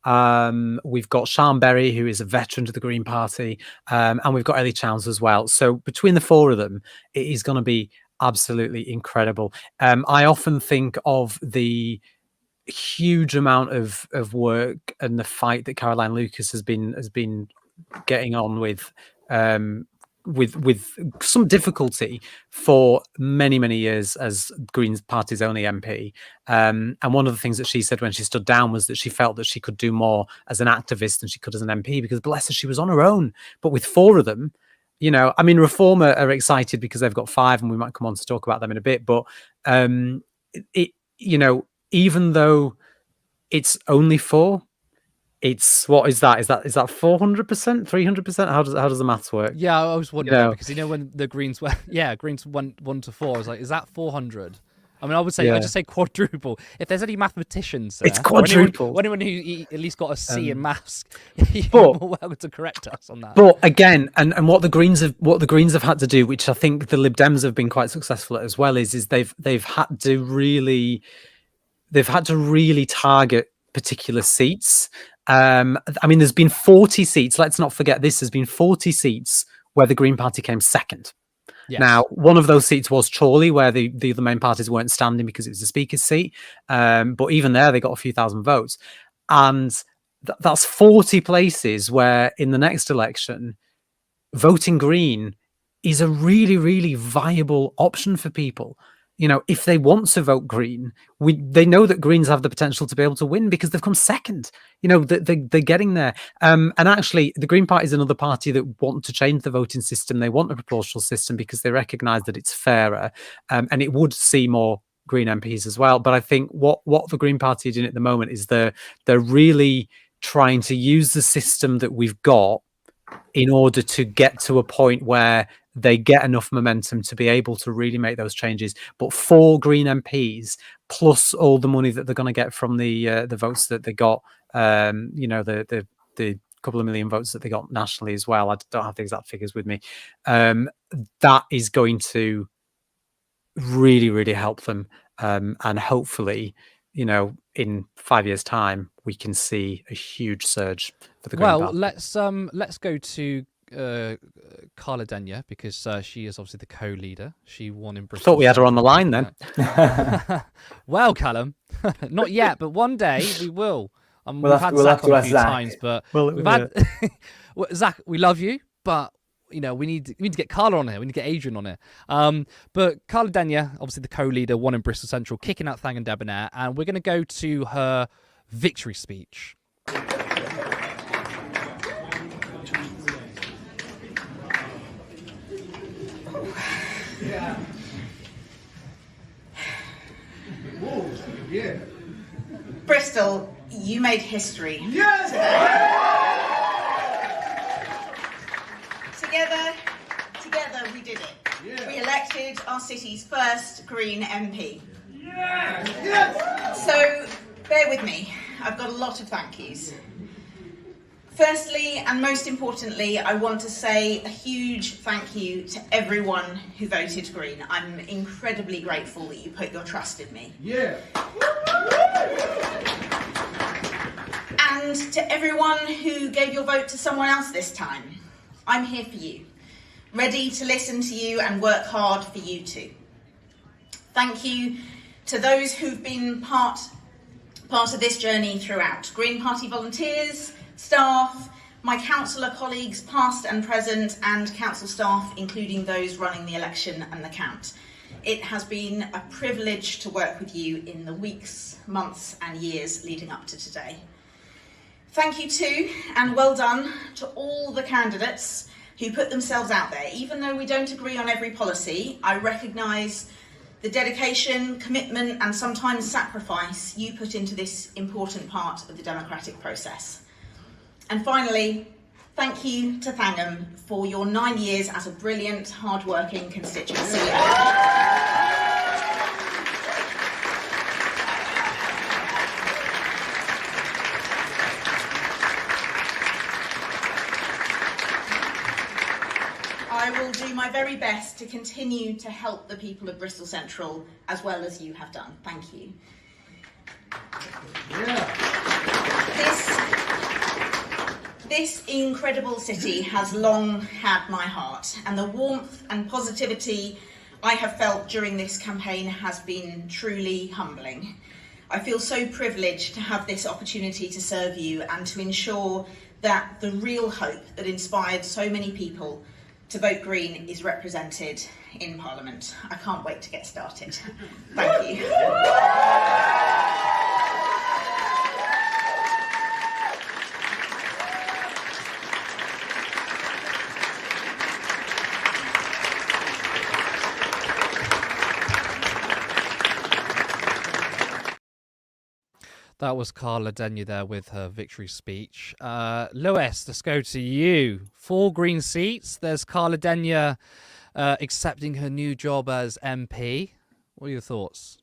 We've got Sian Berry, who is a veteran to the Green Party, and we've got Ellie Chowns as well. So between the 4 of them, it is going to be absolutely incredible. I often think of the huge amount of work and the fight that Caroline Lucas has been getting on with some difficulty for many years as Green Party's only MP. And one of the things that she said when she stood down was that she felt that she could do more as an activist than she could as an MP, because bless her, she was on her own. But with 4 of them, you know, I mean, Reform are excited because they've got 5, and we might come on to talk about them in a bit. But you know, even though it's only 4, it's, what is that? Is that 400%, 300%? How does the maths work? Yeah, I was wondering, because when the Greens went, Greens won 1 to 4. I was like, is that 400? I mean, I would say I just say quadruple. If there's any mathematicians, it's quadruple. Or anyone who at least got a C in maths, you're more welcome to correct us on that. But again, and what the Greens have had to do, which I think the Lib Dems have been quite successful at as well, is they've had to really target particular seats. I mean, there's been 40 seats. Let's not forget this. There's been 40 seats where the Green Party came second. Yes. Now, one of those seats was Chorley, where the other main parties weren't standing because it was the Speaker's seat. But even there, they got a few thousand votes. And that's 40 places where in the next election, voting Green is a really, really viable option for people. You know, if they want to vote Green, they know that Greens have the potential to be able to win because they've come second. You know, they're getting there. And actually, the Green Party is another party that want to change the voting system. They want a proportional system because they recognise that it's fairer, and it would see more Green MPs as well. But I think what the Green Party are doing at the moment is they're really trying to use the system that we've got in order to get to a point where they get enough momentum to be able to really make those changes. But 4 Green MPs plus all the money that they're going to get from the votes that they got, you know, the couple of million votes that they got nationally as well. I don't have the exact figures with me. That is going to really, really help them, and hopefully, you know, in 5 years' time, we can see a huge surge for the Green Party. Let's go to Carla Denyer, because she is obviously the co-leader. She won in Bristol. Thought we had her on the line then. Well, Callum, not yet, but one day we will. We'll have to ask Zach. Times, but we've had Zach. We love you, but you know we need to get Carla on here. We need to get Adrian on here. But Carla Denyer, obviously the co-leader, won in Bristol Central, kicking out Thang and Debonair, and we're going to go to her victory speech. Yeah. Whoa, yeah. Bristol, you made history. Yes! Together we did it. Yeah. We elected our city's first Green MP. Yes! Yes! So, bear with me. I've got a lot of thank yous. Firstly, and most importantly, I want to say a huge thank you to everyone who voted Green. I'm incredibly grateful that you put your trust in me. Yeah. And to everyone who gave your vote to someone else this time, I'm here for you, ready to listen to you and work hard for you too. Thank you to those who've been part of this journey throughout. Green Party volunteers, staff, my councillor colleagues, past and present, and council staff, including those running the election and the count. It has been a privilege to work with you in the weeks, months and years leading up to today. Thank you too, and well done to all the candidates who put themselves out there. Even though we don't agree on every policy, I recognise the dedication, commitment and sometimes sacrifice you put into this important part of the democratic process. And finally, thank you to Thangham for your 9 years as a brilliant, hard-working constituency. I will do my very best to continue to help the people of Bristol Central as well as you have done. Thank you. This incredible city has long had my heart, and the warmth and positivity I have felt during this campaign has been truly humbling. I feel so privileged to have this opportunity to serve you and to ensure that the real hope that inspired so many people to vote Green is represented in Parliament. I can't wait to get started. Thank you. That was Carla Denyer there with her victory speech. Lewis, let's go to you. 4 Green seats. There's Carla Denyer accepting her new job as MP. What are your thoughts?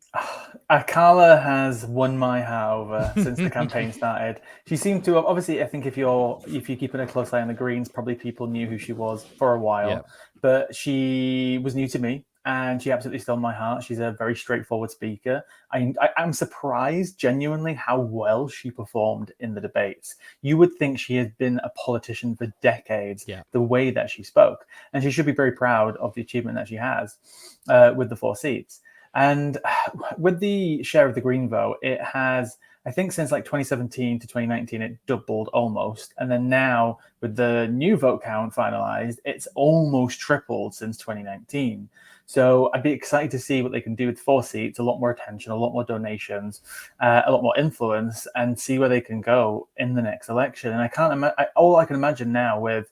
Carla has won my heart over since the campaign started. She seemed to obviously. I think if you're keeping a close eye on the Greens, probably people knew who she was for a while. Yeah. But she was new to me, and she absolutely stole my heart. She's a very straightforward speaker. I'm surprised, genuinely, how well she performed in the debates. You would think she had been a politician for decades. Yeah. The way that she spoke, and she should be very proud of the achievement that she has with the 4 seats. And with the share of the Green vote, it has, I think, since like 2017 to 2019, it doubled almost. And then now, with the new vote count finalized, it's almost tripled since 2019. So I'd be excited to see what they can do with 4 seats, a lot more attention, a lot more donations, a lot more influence, and see where they can go in the next election. And I can't all I can imagine now with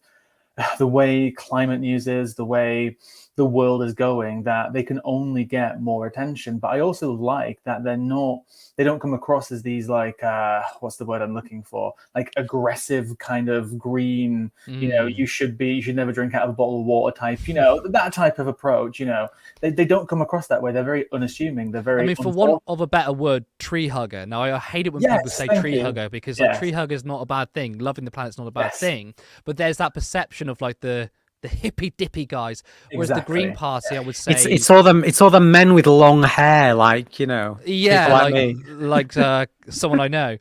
the way climate news is, the way the world is going, that they can only get more attention. But I also like that they don't come across as these like what's the word I'm looking for, like aggressive kind of green, you should never drink out of a bottle of water type, that type of approach. They don't come across that way. They're very unassuming. They're very, for want of a better word, tree hugger. Now I hate it when people say tree hugger, because like tree hugger is not a bad thing. Loving the planet's not a bad thing, but there's that perception of like the hippy dippy guys, whereas the Green Party, I would say, it's all the men with long hair, like someone I know.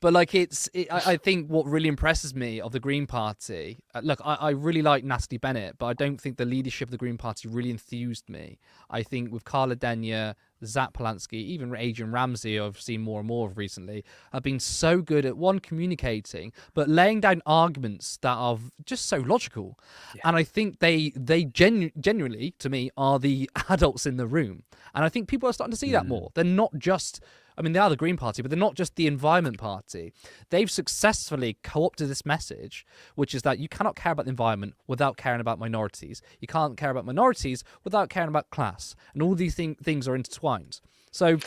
But like I think what really impresses me of the Green Party, look, I really like Natalie Bennett, but I don't think the leadership of the Green Party really enthused me. I think with Carla Denyer, Zach Polanski, even Adrian Ramsey, I've seen more and more of recently, have been so good at communicating, but laying down arguments that are just so logical. Yeah. And I think they genuinely, to me, are the adults in the room. And I think people are starting to see that more. They're not just, they are the Green Party, but they're not just the Environment Party. They've successfully co-opted this message, which is that you cannot care about the environment without caring about minorities. You can't care about minorities without caring about class. And all these things are intertwined. So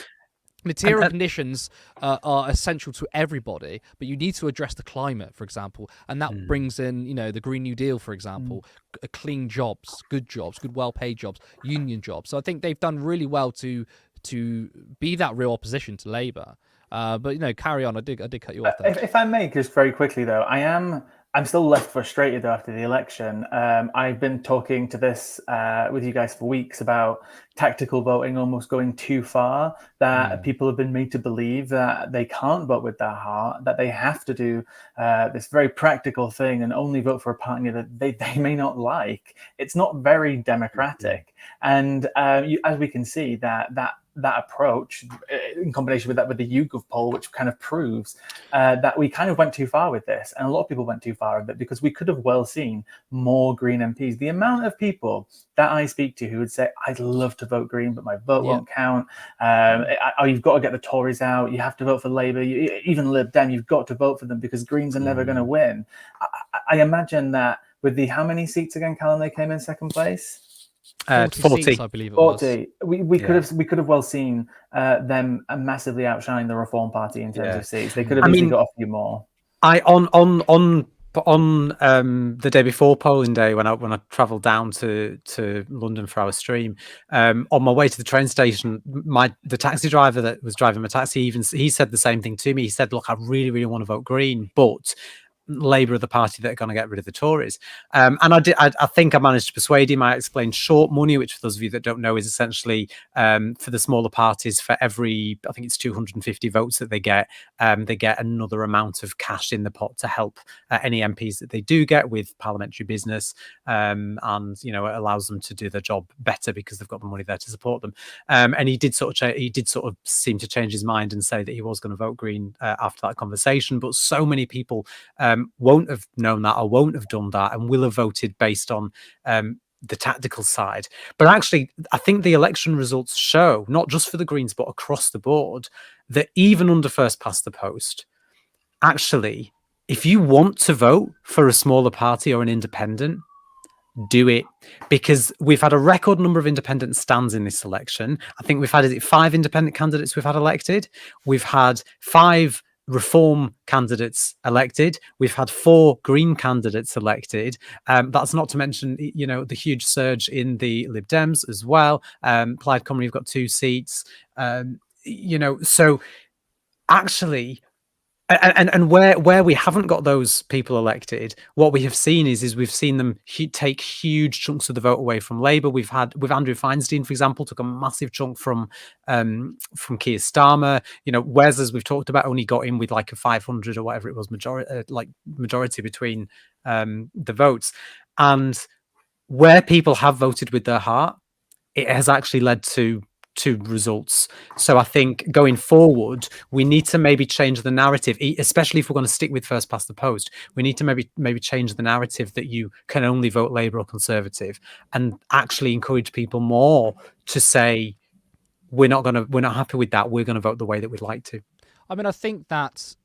material conditions are essential to everybody, but you need to address the climate, for example. And that brings in, the Green New Deal, for example, clean jobs, good well-paid jobs, union jobs. So I think they've done really well to be that real opposition to Labour. But carry on. I did cut you off there. If I may, just very quickly though, I'm still left frustrated after the election. I've been talking to this with you guys for weeks about tactical voting almost going too far, that people have been made to believe that they can't vote with their heart, that they have to do this very practical thing and only vote for a party that they may not like. It's not very democratic. And as we can see, that approach, in combination with the YouGov poll, which kind of proves that we kind of went too far with this, and a lot of people went too far with it, because we could have well seen more Green MPs. The amount of people that I speak to who would say, I'd love to vote Green, but my vote won't count. You've got to get the Tories out. You have to vote for Labour. Even Lib Dem, you've got to vote for them because Greens are never going to win. I imagine that with how many seats again, Callum, they came in second place? 40 seats, I believe it 40. We could have well seen them massively outshine the Reform Party in terms of seats. They could have easily got a few more. On the day before polling day, when I travelled down to London for our stream, on my way to the train station, the taxi driver that was driving my taxi, he said the same thing to me. He said, "Look, I really, really want to vote Green, but Labour are the party that are going to get rid of the Tories." And I think I managed to persuade him. I explained short money, which for those of you that don't know is essentially for the smaller parties, for every, I think it's 250 votes that they get another amount of cash in the pot to help any MPs that they do get with parliamentary business, and it allows them to do their job better because they've got the money there to support them. And he did sort of seem to change his mind and say that he was going to vote Green after that conversation. But so many people won't have known that or won't have done that and will have voted based on the tactical side. But actually, I think the election results show, not just for the Greens, but across the board, that even under first past the post, actually, if you want to vote for a smaller party or an independent, do it, because we've had a record number of independent stands in this election. I think we've had 5 independent candidates we've had elected. We've had 5 Reform candidates elected. We've had 4 Green candidates elected. That's not to mention, the huge surge in the Lib Dems as well. Plaid Cymru have got 2 seats. So actually, and where we haven't got those people elected, what we have seen is we've seen them take huge chunks of the vote away from Labour. With Andrew Feinstein, for example, took a massive chunk from Keir Starmer. Wes, as we've talked about, only got in with like a 500 or whatever it was majority between the votes. And where people have voted with their heart, it has actually led to results. So I think going forward, we need to maybe change the narrative, especially if we're going to stick with first past the post. We need to maybe change the narrative that you can only vote Labour or Conservative, and actually encourage people more to say we're not happy with that. We're going to vote the way that we'd like to. I mean, I think that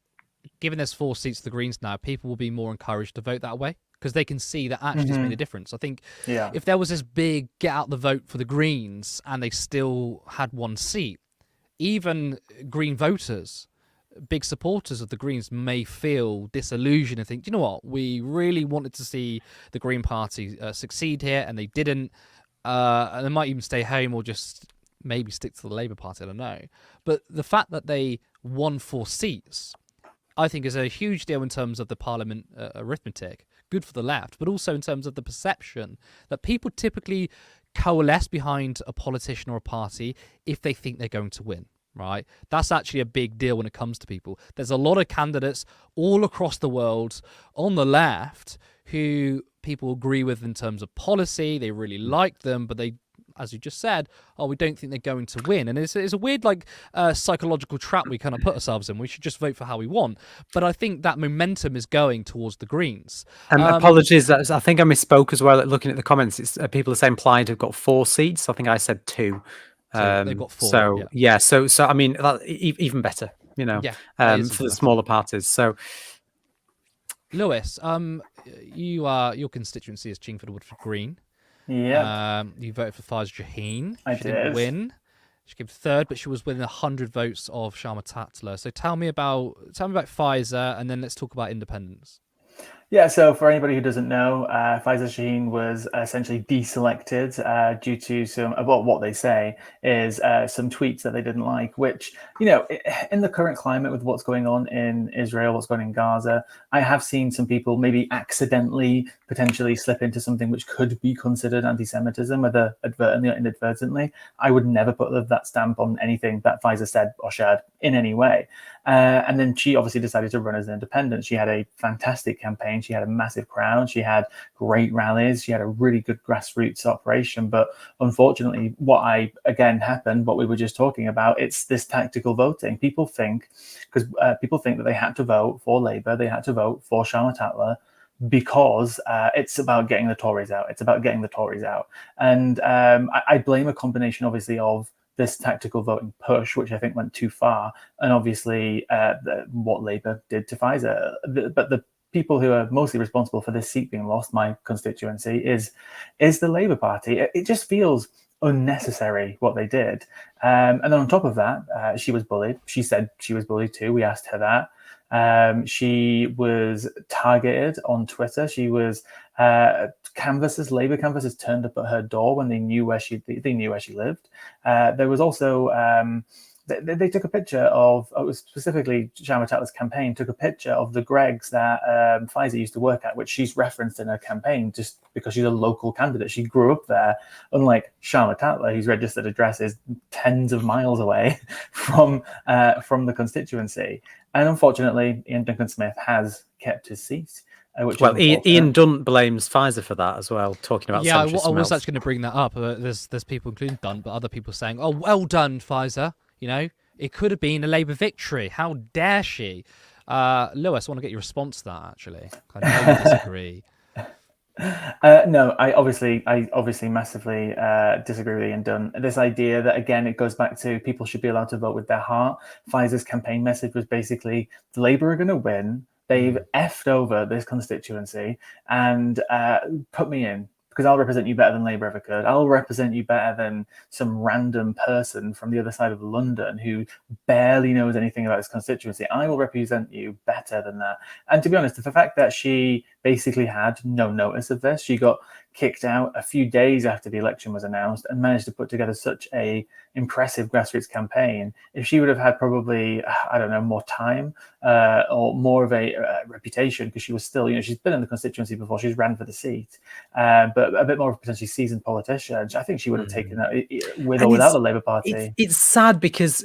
given there's 4 seats to the Greens now, people will be more encouraged to vote that way, because they can see that actually it's made a difference. I think if there was this big get out the vote for the Greens and they still had 1 seat, even Green voters, big supporters of the Greens, may feel disillusioned and think, you know what, we really wanted to see the Green Party succeed here and they didn't. And they might even stay home or just maybe stick to the Labour Party, I don't know. But the fact that they won 4 seats, I think, is a huge deal in terms of the Parliament arithmetic. Good for the left, but also in terms of the perception that people typically coalesce behind a politician or a party if they think they're going to win, right? That's actually a big deal when it comes to people. There's a lot of candidates all across the world on the left who people agree with in terms of policy. They really like them, but they, as you just said, we don't think they're going to win. And it's a weird psychological trap we kind of put ourselves in. We should just vote for how we want. But I think that momentum is going towards the Greens. Apologies, I think I misspoke as well at looking at the comments. It's people are saying Plaid have got 4 seats. I think I said 2. They've got 4. So I mean, even better, for the smaller parties. So, Lewis, your constituency is Chingford Woodford Green. Yeah. You voted for Faiza Shaheen. She did. didn't win. She came 3rd, but she was within 100 votes of Sharma Tatler. So tell me about Faiza, and then let's talk about independence. Yeah, so for anybody who doesn't know, Faiza Shaheen was essentially deselected due to what they say is some tweets that they didn't like, which, in the current climate with what's going on in Israel, what's going on in Gaza, I have seen some people maybe accidentally potentially slip into something which could be considered anti-Semitism, whether advertently or inadvertently. I would never put that stamp on anything that Faiza said or shared in any way. And then she obviously decided to run as an independent. She had a fantastic campaign. She had a massive crowd. She had great rallies. She had a really good grassroots operation. But unfortunately, what we were just talking about, it's this tactical voting. People think that they had to vote for Labour, they had to vote for Sharma Tatler because it's about getting the Tories out. It's about getting the Tories out. And I blame a combination, obviously, of this tactical voting push, which I think went too far, and obviously what Labour did to Faiza. But the people who are mostly responsible for this seat being lost, my constituency, is the Labour Party. It just feels unnecessary what they did. And then on top of that, she was bullied. She said she was bullied too. We asked her that. She was targeted on Twitter. She was Labour canvassers turned up at her door when they knew where she lived. There was also they took a picture of, it was specifically Sharma Tatler's campaign, took a picture of the Greggs that Faiza used to work at, which she's referenced in her campaign just because she's a local candidate. She grew up there, unlike Sharma Tatler, whose registered address is tens of miles away from the constituency. And unfortunately, Ian Duncan-Smith has kept his seat. Ian Dunn blames Faiza for that as well, talking about I was actually going to bring that up. There's people, including Dunn, but other people saying, "Oh, well done, Faiza. It could have been a Labour victory. How dare she?" Lewis, I want to get your response to that. Actually, I know you disagree. No, I obviously massively disagree with Ian Dunn. This idea that, again, it goes back to people should be allowed to vote with their heart. Faiza's campaign message was basically, the Labour are going to win. They've effed over this constituency and put me in. because I'll represent you better than Labour ever could. I'll represent you better than some random person from the other side of London who barely knows anything about his constituency. I will represent you better than that. And to be honest, the fact that she basically had no notice of this, she got kicked out a few days after the election was announced and managed to put together such a impressive grassroots campaign. If she would have had probably, I don't know, more time or more of a reputation, because she was still, she's been in the constituency before, she's ran for the seat, but a bit more of a potentially seasoned politician, I think she would have taken that with or without the Labour Party. It's sad because,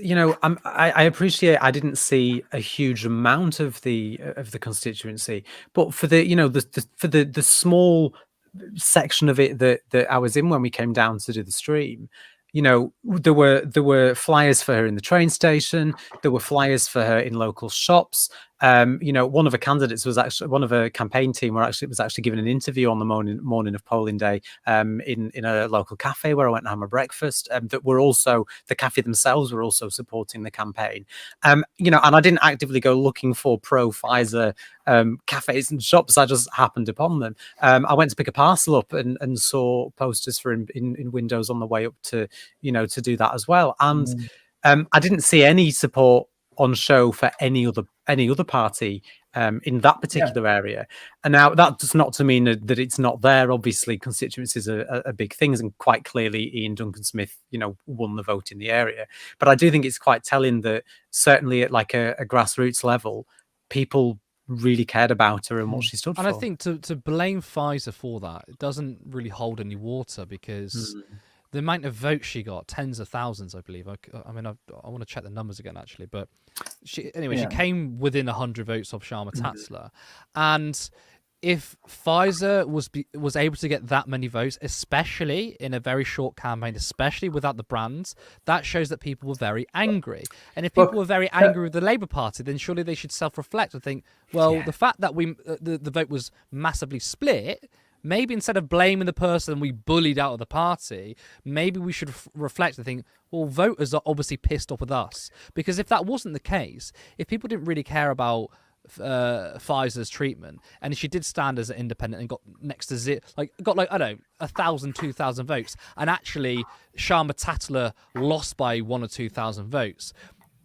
I appreciate I didn't see a huge amount of the constituency, but for the small section of it that I was in when we came down to do the stream, there were flyers for her in the train station. There were flyers for her in local shops. One of her candidates was actually, one of her campaign team was actually given an interview on the morning of polling day in a local cafe where I went and had my breakfast. That were also, the cafe themselves were also supporting the campaign. And I didn't actively go looking for pro-Pfizer cafes and shops. I just happened upon them. I went to pick a parcel up and saw posters for in windows on the way up to do that as well. And I didn't see any support on show for any other party in that particular area. And now that does not to mean that it's not there. Obviously, constituencies are big things, and quite clearly Ian Duncan Smith, won the vote in the area. But I do think it's quite telling that certainly at like a grassroots level, people really cared about her and what she stood for. And I think to blame Pfizer for that, it doesn't really hold any water, because the amount of votes she got, tens of thousands, I believe. I want to check the numbers again, actually. But she came within 100 votes of Sharma Tatsler. And if Pfizer was able to get that many votes, especially in a very short campaign, especially without the brands, that shows that people were very angry. And if people were very angry with the Labour Party, then surely they should self-reflect and think, well, the fact that the vote was massively split, maybe instead of blaming the person we bullied out of the party, maybe we should reflect and think, well, voters are obviously pissed off with us. Because if that wasn't the case, if people didn't really care about Pfizer's treatment, and she did stand as an independent and got next to I don't know, 1,000, 2,000 votes, and actually Sharma Tatsler lost by 1,000 or 2,000 votes,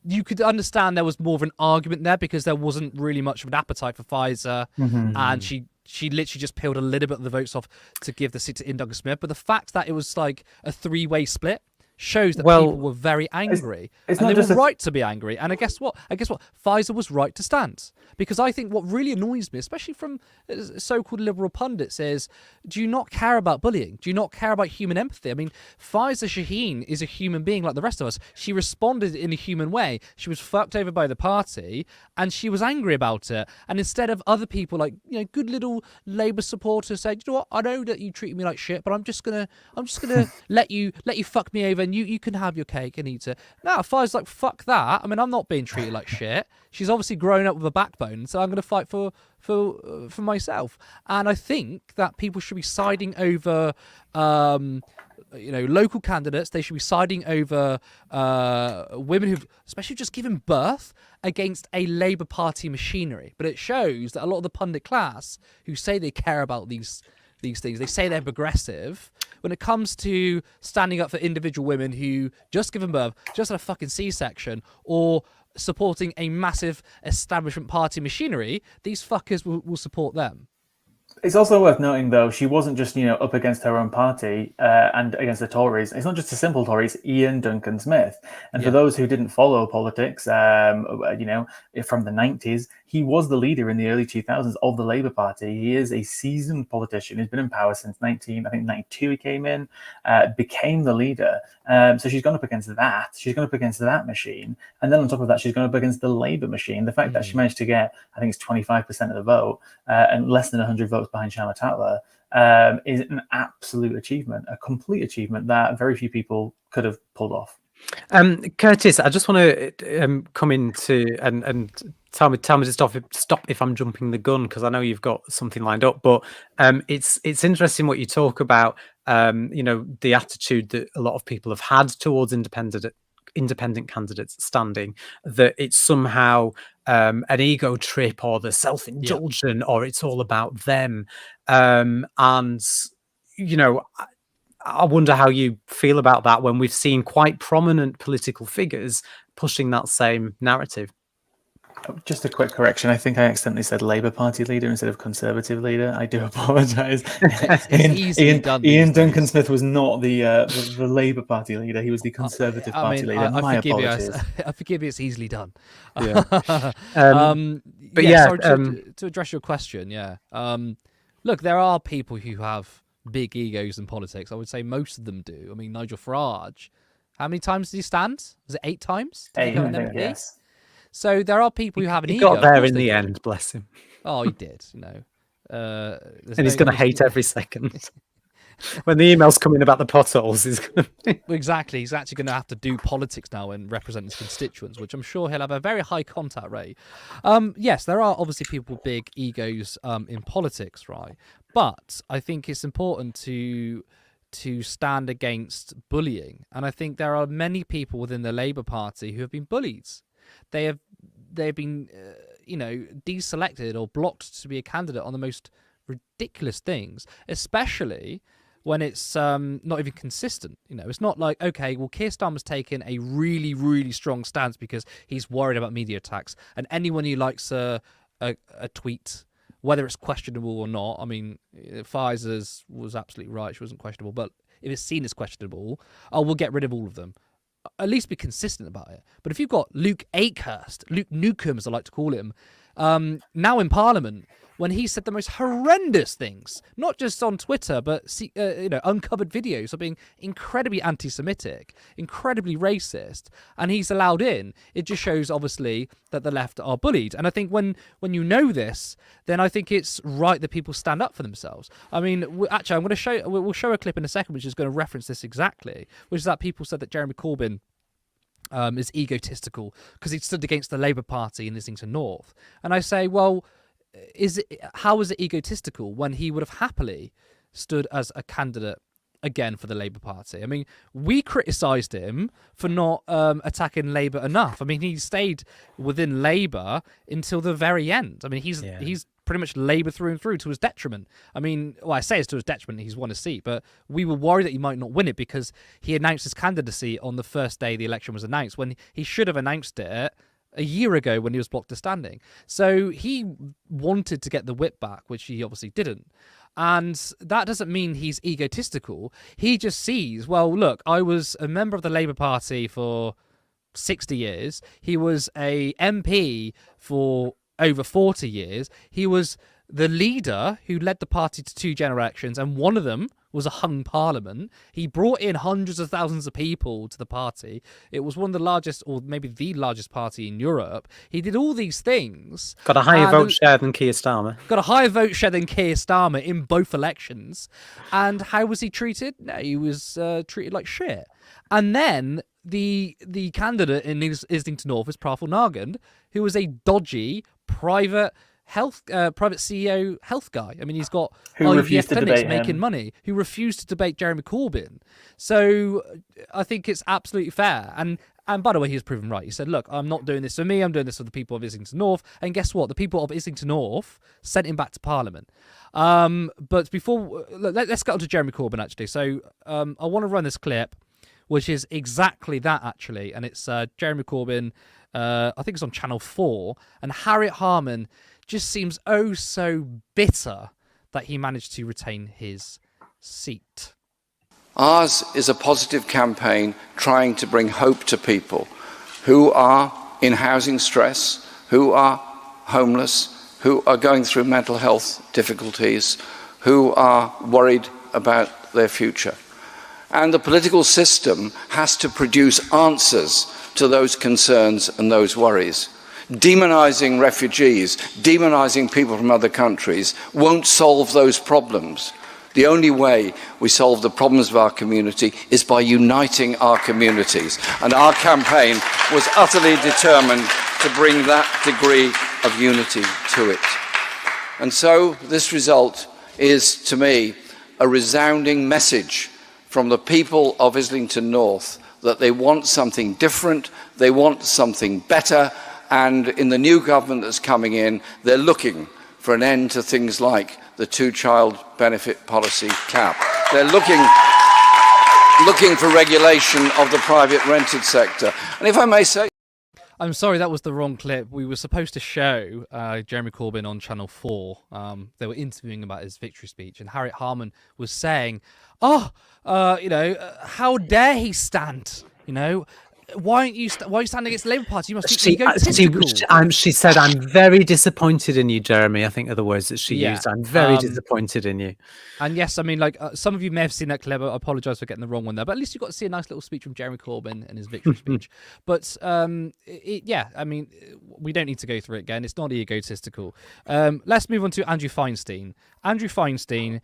you could understand there was more of an argument there, because there wasn't really much of an appetite for Pfizer, and she literally just peeled a little bit of the votes off to give the seat to Ian Duncan Smith. But the fact that it was like a three-way split shows that people were very angry. It's and not they just were right to be angry. And I guess what? Pfizer was right to stand. Because I think what really annoys me, especially from so-called liberal pundits, is, do you not care about bullying? Do you not care about human empathy? I mean, Pfizer Shaheen is a human being like the rest of us. She responded in a human way. She was fucked over by the party, and she was angry about it. And instead of other people, like, good little Labour supporters say, you know what, I know that you treat me like shit, but I'm just gonna let you fuck me over, and you can have your cake and eat it. No, Pfizer's like, fuck that. I mean, I'm not being treated like shit. She's obviously grown up with a backbone, so I'm going to fight for myself. And I think that people should be siding over, local candidates. They should be siding over women who've, especially just given birth, against a Labour Party machinery. But it shows that a lot of the pundit class who say they care about these things, they say they're progressive, when it comes to standing up for individual women who just given birth, just had a fucking C-section, or supporting a massive establishment party machinery, these fuckers will support them. It's also worth noting, though, she wasn't just, up against her own party and against the Tories. It's not just a simple Tory, it's Ian Duncan Smith. And for those who didn't follow politics, from the 90s, he was the leader in the early 2000s of the Labour Party. He is a seasoned politician. He's been in power since 92 he came in, became the leader. So she's gone up against that. She's gone up against that machine. And then on top of that, she's gone up against the Labour machine. The fact that she managed to get, I think it's 25% of the vote and less than 100 votes behind Sharma Tatsler is an absolute achievement, a complete achievement that very few people could have pulled off. Curtis, I just want to come into and tell me to stop if I'm jumping the gun, because I know you've got something lined up. But it's interesting what you talk about. The attitude that a lot of people have had towards independent candidates standing, that it's somehow an ego trip, or the self-indulgent, or it's all about them. And you know, I wonder how you feel about that when we've seen quite prominent political figures pushing that same narrative. Just a quick correction. I think I accidentally said Labour Party leader instead of Conservative leader. I do apologise. Ian Duncan Smith was not the Labour Party leader. He was the Conservative Party leader. My apologies. I forgive you. It's easily done. Yeah. Sorry, to address your question, look, there are people who have big egos in politics. I would say most of them do. I mean, Nigel Farage, how many times did he stand? Was it 8 times? 8, I think, yes. So there are people who have an ego. He got there in the end, bless him. Oh, he did, and he's going to hate every second. When the emails come in about the potholes, he's going to... Exactly. He's actually going to have to do politics now and represent his constituents, which I'm sure he'll have a very high contact rate. Yes, there are obviously people with big egos in politics, right? But I think it's important to stand against bullying. And I think there are many people within the Labour Party who have been bullied. They've been, deselected or blocked to be a candidate on the most ridiculous things, especially when it's not even consistent. It's not like, okay, well, Keir Starmer's taken a really, really strong stance because he's worried about media attacks, and anyone who likes a tweet, whether it's questionable or not, I mean, Pfizer's was absolutely right, she wasn't questionable, but if it's seen as questionable, we'll get rid of all of them. At least be consistent about it. But if you've got Luke Nukem, as I like to call him, now in Parliament, when he said the most horrendous things, not just on Twitter, but uncovered videos of being incredibly anti-Semitic, incredibly racist, and he's allowed in, it just shows obviously that the left are bullied. And I think when you know this, then I think it's right that people stand up for themselves. I mean, actually, we'll show a clip in a second, which is going to reference this exactly, which is that people said that Jeremy Corbyn is egotistical because he stood against the Labour Party in Islington North. And I say, well, how is it egotistical when he would have happily stood as a candidate again for the Labour Party? I mean, we criticised him for not attacking Labour enough. I mean, he stayed within Labour until the very end. I mean, he's pretty much Labour through and through, to his detriment. I mean, I say it's to his detriment, he's won a seat, but we were worried that he might not win it because he announced his candidacy on the first day the election was announced, when he should have announced it a year ago when he was blocked to standing. So he wanted to get the whip back, which he obviously didn't. And that doesn't mean he's egotistical. He just sees, well, look, I was a member of the Labour Party for 60 years. He was a MP for over 40 years. He was the leader who led the party to 2 generations, and one of them was a hung parliament. He brought in hundreds of thousands of people to the party. It was one of the largest, or maybe the largest party in Europe. He did all these things. Got a higher vote share than Keir Starmer. Got a higher vote share than Keir Starmer in both elections. And how was he treated? No, he was treated like shit. And then the candidate in Islington North is Praful Nagand, who was a dodgy private CEO health guy. I mean, he's got IVF clinics making money, who refused to debate Jeremy Corbyn. So I think it's absolutely fair. And by the way, he was proven right. He said, look, I'm not doing this for me, I'm doing this for the people of Islington North. And guess what? The people of Islington North sent him back to Parliament. But before, let's get on to Jeremy Corbyn, actually. So I want to run this clip, which is exactly that, actually. And it's Jeremy Corbyn, I think it's on Channel 4. And Harriet Harman just seems oh so bitter that he managed to retain his seat. Ours is a positive campaign trying to bring hope to people who are in housing stress, who are homeless, who are going through mental health difficulties, who are worried about their future. And the political system has to produce answers to those concerns and those worries. Demonising refugees, demonising people from other countries won't solve those problems. The only way we solve the problems of our community is by uniting our communities. And our campaign was utterly determined to bring that degree of unity to it. And so this result is, to me, a resounding message from the people of Islington North that they want something different, they want something better, and in the new government that's coming in, they're looking for an end to things like the 2-child benefit policy cap. They're looking for regulation of the private rented sector. And if I may say, I'm sorry, that was the wrong clip. We were supposed to show Jeremy Corbyn on Channel 4. They were interviewing him about his victory speech, and Harriet Harman was saying, how dare he stand? Why are you standing against the Labour Party? You must be egotistical. She said, "I'm very disappointed in you, Jeremy." I think are the words that she used. I'm very disappointed in you. And yes, I mean, some of you may have seen that clip. I apologise for getting the wrong one there, but at least you got to see a nice little speech from Jeremy Corbyn and his victory speech. But I mean, we don't need to go through it again. It's not egotistical. Let's move on to Andrew Feinstein. Andrew Feinstein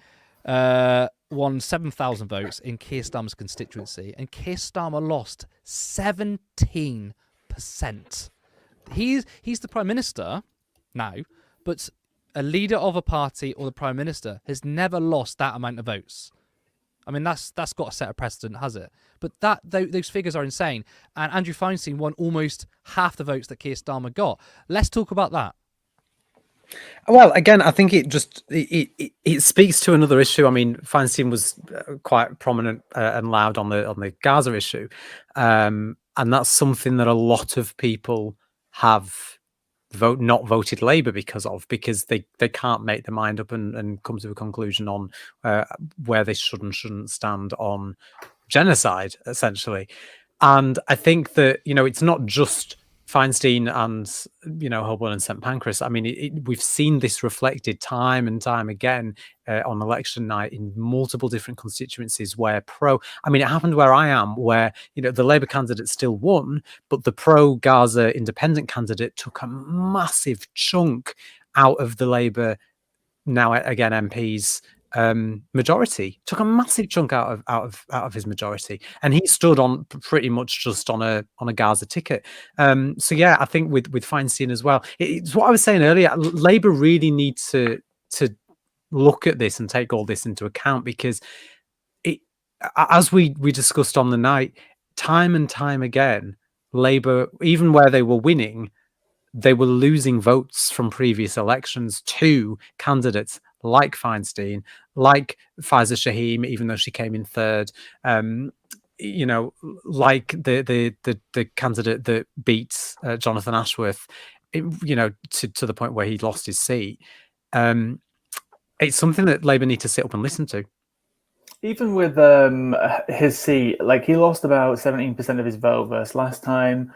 won 7,000 votes in Keir Starmer's constituency, and Keir Starmer lost 17%. He's the Prime Minister now, but a leader of a party or the Prime Minister has never lost that amount of votes. I mean, that's got to set a precedent, has it? But those figures are insane, and Andrew Feinstein won almost half the votes that Keir Starmer got. Let's talk about that. Well, again, I think it speaks to another issue. I mean, Feinstein was quite prominent and loud on the Gaza issue, and that's something that a lot of people have not voted Labour because they can't make their mind up and come to a conclusion on where they should and shouldn't stand on genocide, essentially. And I think that it's not just Feinstein and Holborn and St Pancras. I mean, we've seen this reflected time and time again on election night in multiple different constituencies where it happened where I am, where the Labour candidate still won, but the pro-Gaza independent candidate took a massive chunk out of the Labour now again MPs majority, took a massive chunk out of his majority, and he stood on pretty much just on a Gaza ticket. So yeah, I think with Feinstein as well, it's what I was saying earlier. Labour really need to look at this and take all this into account, because as we discussed on the night, time and time again, Labour, even where they were winning, they were losing votes from previous elections to candidates like Feinstein, like Faiza Shaheem, even though she came in third, like the candidate that beats Jonathan Ashworth, to the point where he lost his seat. It's something that Labour need to sit up and listen to. Even with his seat, he lost about 17% of his vote versus last time,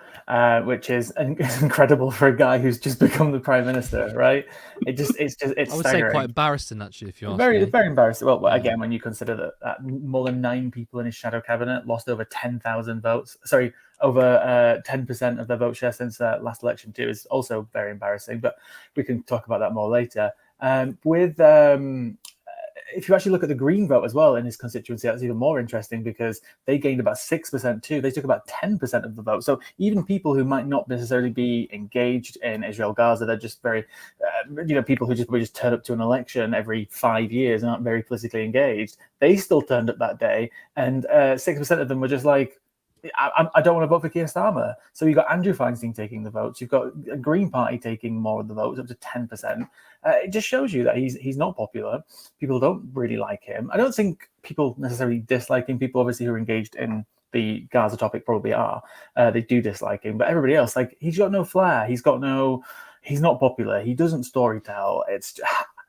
which is incredible for a guy who's just become the Prime Minister, right? It's I would say quite embarrassing, actually, if you ask me. Very embarrassing. Well, again, when you consider that more than 9 people in his shadow cabinet lost over 10,000 votes. Sorry, over 10% of their vote share since last election too, is also very embarrassing. But we can talk about that more later. If you actually look at the Green vote as well in his constituency, that's even more interesting, because they gained about 6% too. They took about 10% of the vote. So even people who might not necessarily be engaged in Israel-Gaza, they're just very, people who just turn up to an election every 5 years and aren't very politically engaged, they still turned up that day. And 6% of them were just like, I don't want to vote for Keir Starmer. So you've got Andrew Feinstein taking the votes. You've got a Green Party taking more of the votes, up to 10%. It just shows you that he's not popular. People don't really like him. I don't think people necessarily dislike him. People obviously who are engaged in the Gaza topic probably are. They do dislike him. But everybody else, he's got no flair. He's not popular. He doesn't storytell.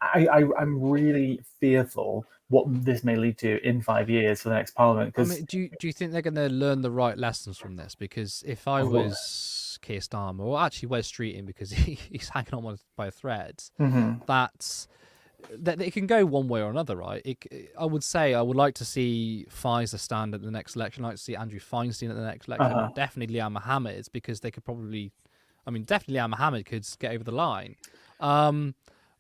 I'm really fearful what this may lead to in 5 years for the next parliament. I mean, do you think they're going to learn the right lessons from this? Because if I was Keir Starmer, or actually Wes Streeting, because he's hanging on by a thread, that it can go one way or another, right? I would say I would like to see Pfizer stand at the next election. I'd like to see Andrew Feinstein at the next election. Definitely Liam Mohammed, because they could probably, definitely Liam Mohammed could get over the line.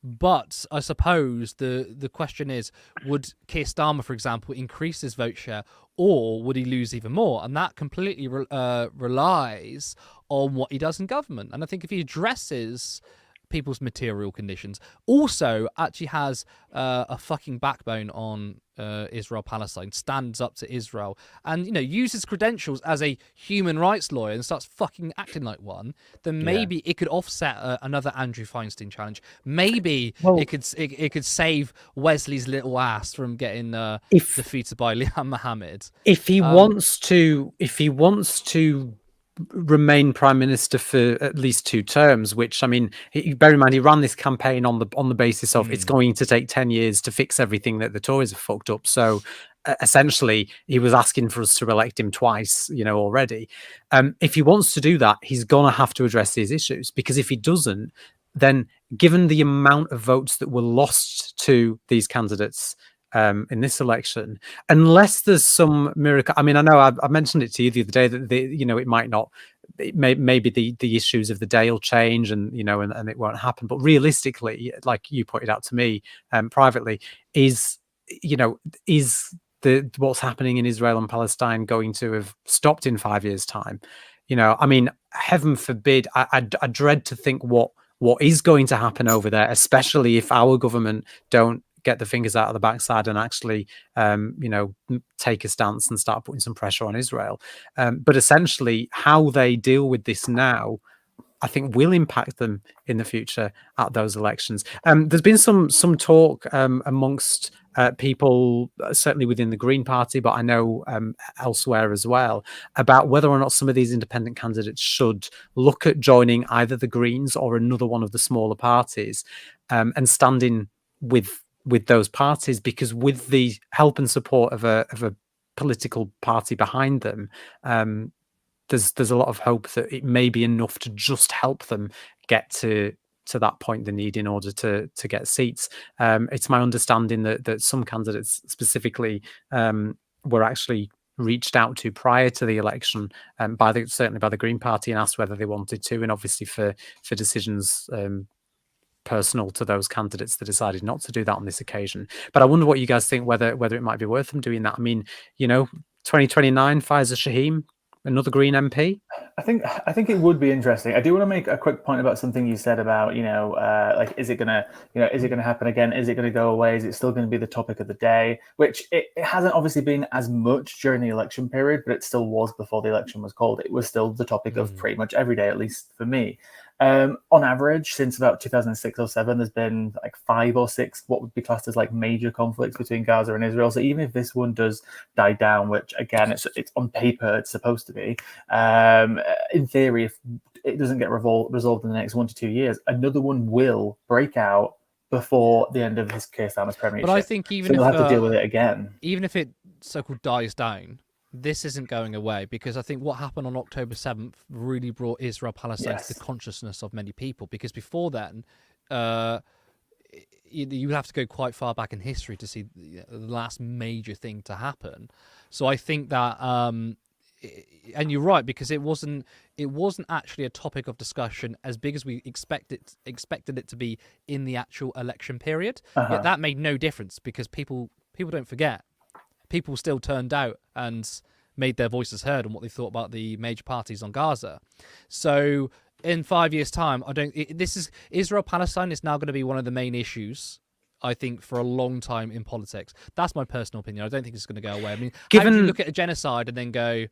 But I suppose the question is, would Keir Starmer, for example, increase his vote share, or would he lose even more? And that completely relies on what he does in government. And I think if he addresses people's material conditions. Also, actually has a fucking backbone on Israel-Palestine, stands up to Israel, and uses credentials as a human rights lawyer and starts fucking acting like one. Then maybe it could offset another Andrew Feinstein challenge. Maybe it could save Wesley's little ass from getting defeated by Liam Mohammed. If he wants to remain prime minister for at least 2 terms, which, I mean, bear in mind, he ran this campaign on the basis of it's going to take 10 years to fix everything that the Tories have fucked up. So essentially, he was asking for us to elect him twice, already. If he wants to do that, he's going to have to address these issues, because if he doesn't, then given the amount of votes that were lost to these candidates in this election, unless there's some miracle. I mean, I know I mentioned it to you the other day that it might not. Maybe the issues of the day will change, and and it won't happen. But realistically, like you pointed out to me privately, is what's happening in Israel and Palestine going to have stopped in 5 years' time? I mean, heaven forbid. I dread to think what is going to happen over there, especially if our government don't get the fingers out of the backside and actually, take a stance and start putting some pressure on Israel. But essentially, how they deal with this now, I think, will impact them in the future at those elections. There's been some talk amongst people, certainly within the Green Party, but I know elsewhere as well, about whether or not some of these independent candidates should look at joining either the Greens or another one of the smaller parties, and standing with those parties, because with the help and support of a political party behind them, there's a lot of hope that it may be enough to just help them get to that point they need in order to get seats. It's my understanding that some candidates specifically were actually reached out to prior to the election, certainly by the Green Party, and asked whether they wanted to, and obviously for decisions personal to those candidates that decided not to do that on this occasion. But I wonder what you guys think, whether it might be worth them doing that. I mean, 2029, Faiza Shaheem, another Green MP. I think it would be interesting. I do want to make a quick point about something you said about, like, is it gonna happen again? Is it gonna go away? Is it still going to be the topic of the day? Which it hasn't obviously been as much during the election period, but it still was before the election was called. It was still the topic of pretty much every day, at least for me. On average, since about 2006 or 7, there's been like 5 or 6 what would be classed as like major conflicts between Gaza and Israel. So even if this one does die down, which again, it's on paper it's supposed to be, in theory, if it doesn't get resolved in the next 1 to 2 years, another one will break out before the end of his Keir Starmer's premiership. But I think even so if we'll have to deal with it again. Even if it so-called dies down, this isn't going away, because I think what happened on October 7th really brought Israel-Palestine to the consciousness of many people, because before then, you have to go quite far back in history to see the last major thing to happen. So I think that, and you're right, because it wasn't actually a topic of discussion as big as we expected it to be in the actual election period. Yet that made no difference, because people don't forget. People still turned out and made their voices heard on what they thought about the major parties on Gaza. So in 5 years' time, Israel-Palestine is now going to be one of the main issues, I think, for a long time in politics. That's my personal opinion. I don't think it's going to go away. I mean, how do you look at a genocide and then go,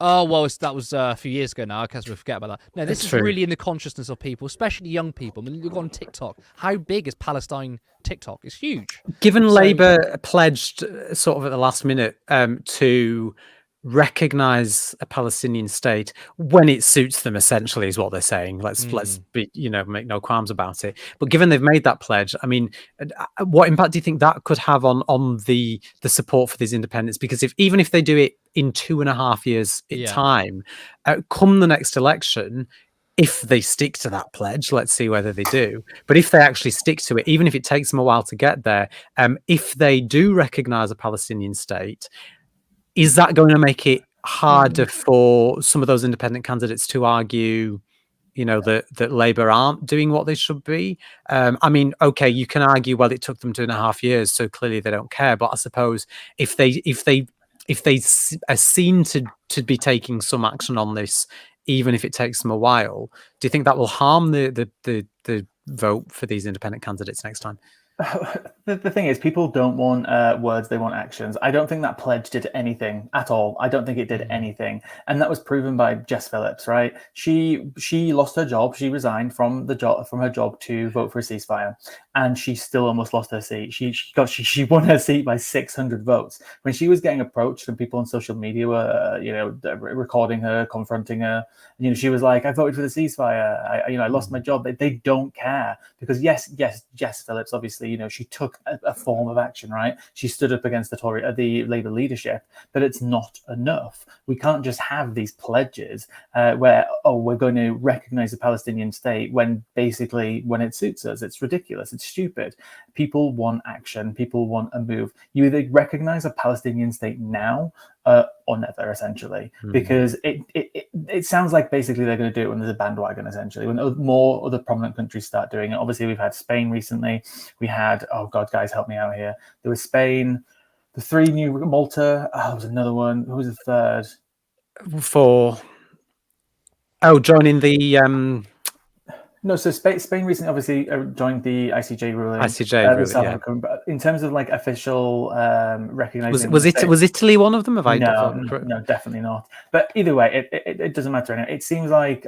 oh, well, that was a few years ago now. I can't forget about that. No, this is really in the consciousness of people, especially young people. I mean, look on TikTok. How big is Palestine TikTok? It's huge. Given Labour pledged sort of at the last minute to recognise a Palestinian state when it suits them, essentially, is what they're saying. Let's be, make no qualms about it. But given they've made that pledge, I mean, what impact do you think that could have on the support for these independents? Because even if they do it in 2.5 years time, come the next election, if they stick to that pledge, let's see whether they do. But if they actually stick to it, even if it takes them a while to get there, if they do recognise a Palestinian state, is that going to make it harder for some of those independent candidates to argue, that Labour aren't doing what they should be? I mean, okay, you can argue, well, it took them 2.5 years, so clearly they don't care. But I suppose if they are seen to be taking some action on this even if it takes them a while. Do you think that will harm the vote for these independent candidates next time? The thing is, people don't want words, they want actions. I don't think that pledge did anything at all. I don't think it did anything. And that was proven by Jess Phillips, right? She lost her job. She resigned from her job to vote for a ceasefire. And she still almost lost her seat. She won her seat by 600 votes. When she was getting approached and people on social media were, recording her, confronting her, she was like, I voted for the ceasefire. I lost my job. They don't care because yes, Jess Phillips, obviously, she took a form of action, right? She stood up against the Labour leadership, but it's not enough. We can't just have these pledges where, we're going to recognize a Palestinian state when it suits us. It's ridiculous. It's stupid. People want action. People want a move. You either recognize a Palestinian state now or never, essentially, because it sounds like basically they're going to do it when there's a bandwagon, essentially, when more other prominent countries start doing it. Obviously, we've had Spain recently. We had, oh God, guys, help me out here. There was Spain, the three new Malta. There was another one. Who was the third? Joining the No, so Spain recently obviously joined the ICJ ruling. ICJ, But in terms of like official recognizing, was Italy one of them? No, definitely not. But either way, it doesn't matter anyway. It seems like,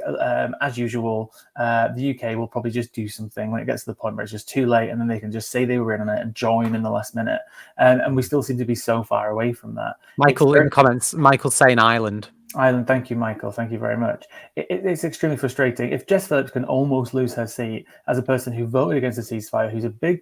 as usual, the UK will probably just do something when it gets to the point where it's just too late, and then they can just say they were in on it and join in the last minute. And we still seem to be so far away from that. Michael in the comments, Michael saying Ireland. Thank you, Michael. Thank you very much. It's extremely frustrating. If Jess Phillips can almost lose her seat as a person who voted against the ceasefire, who's a big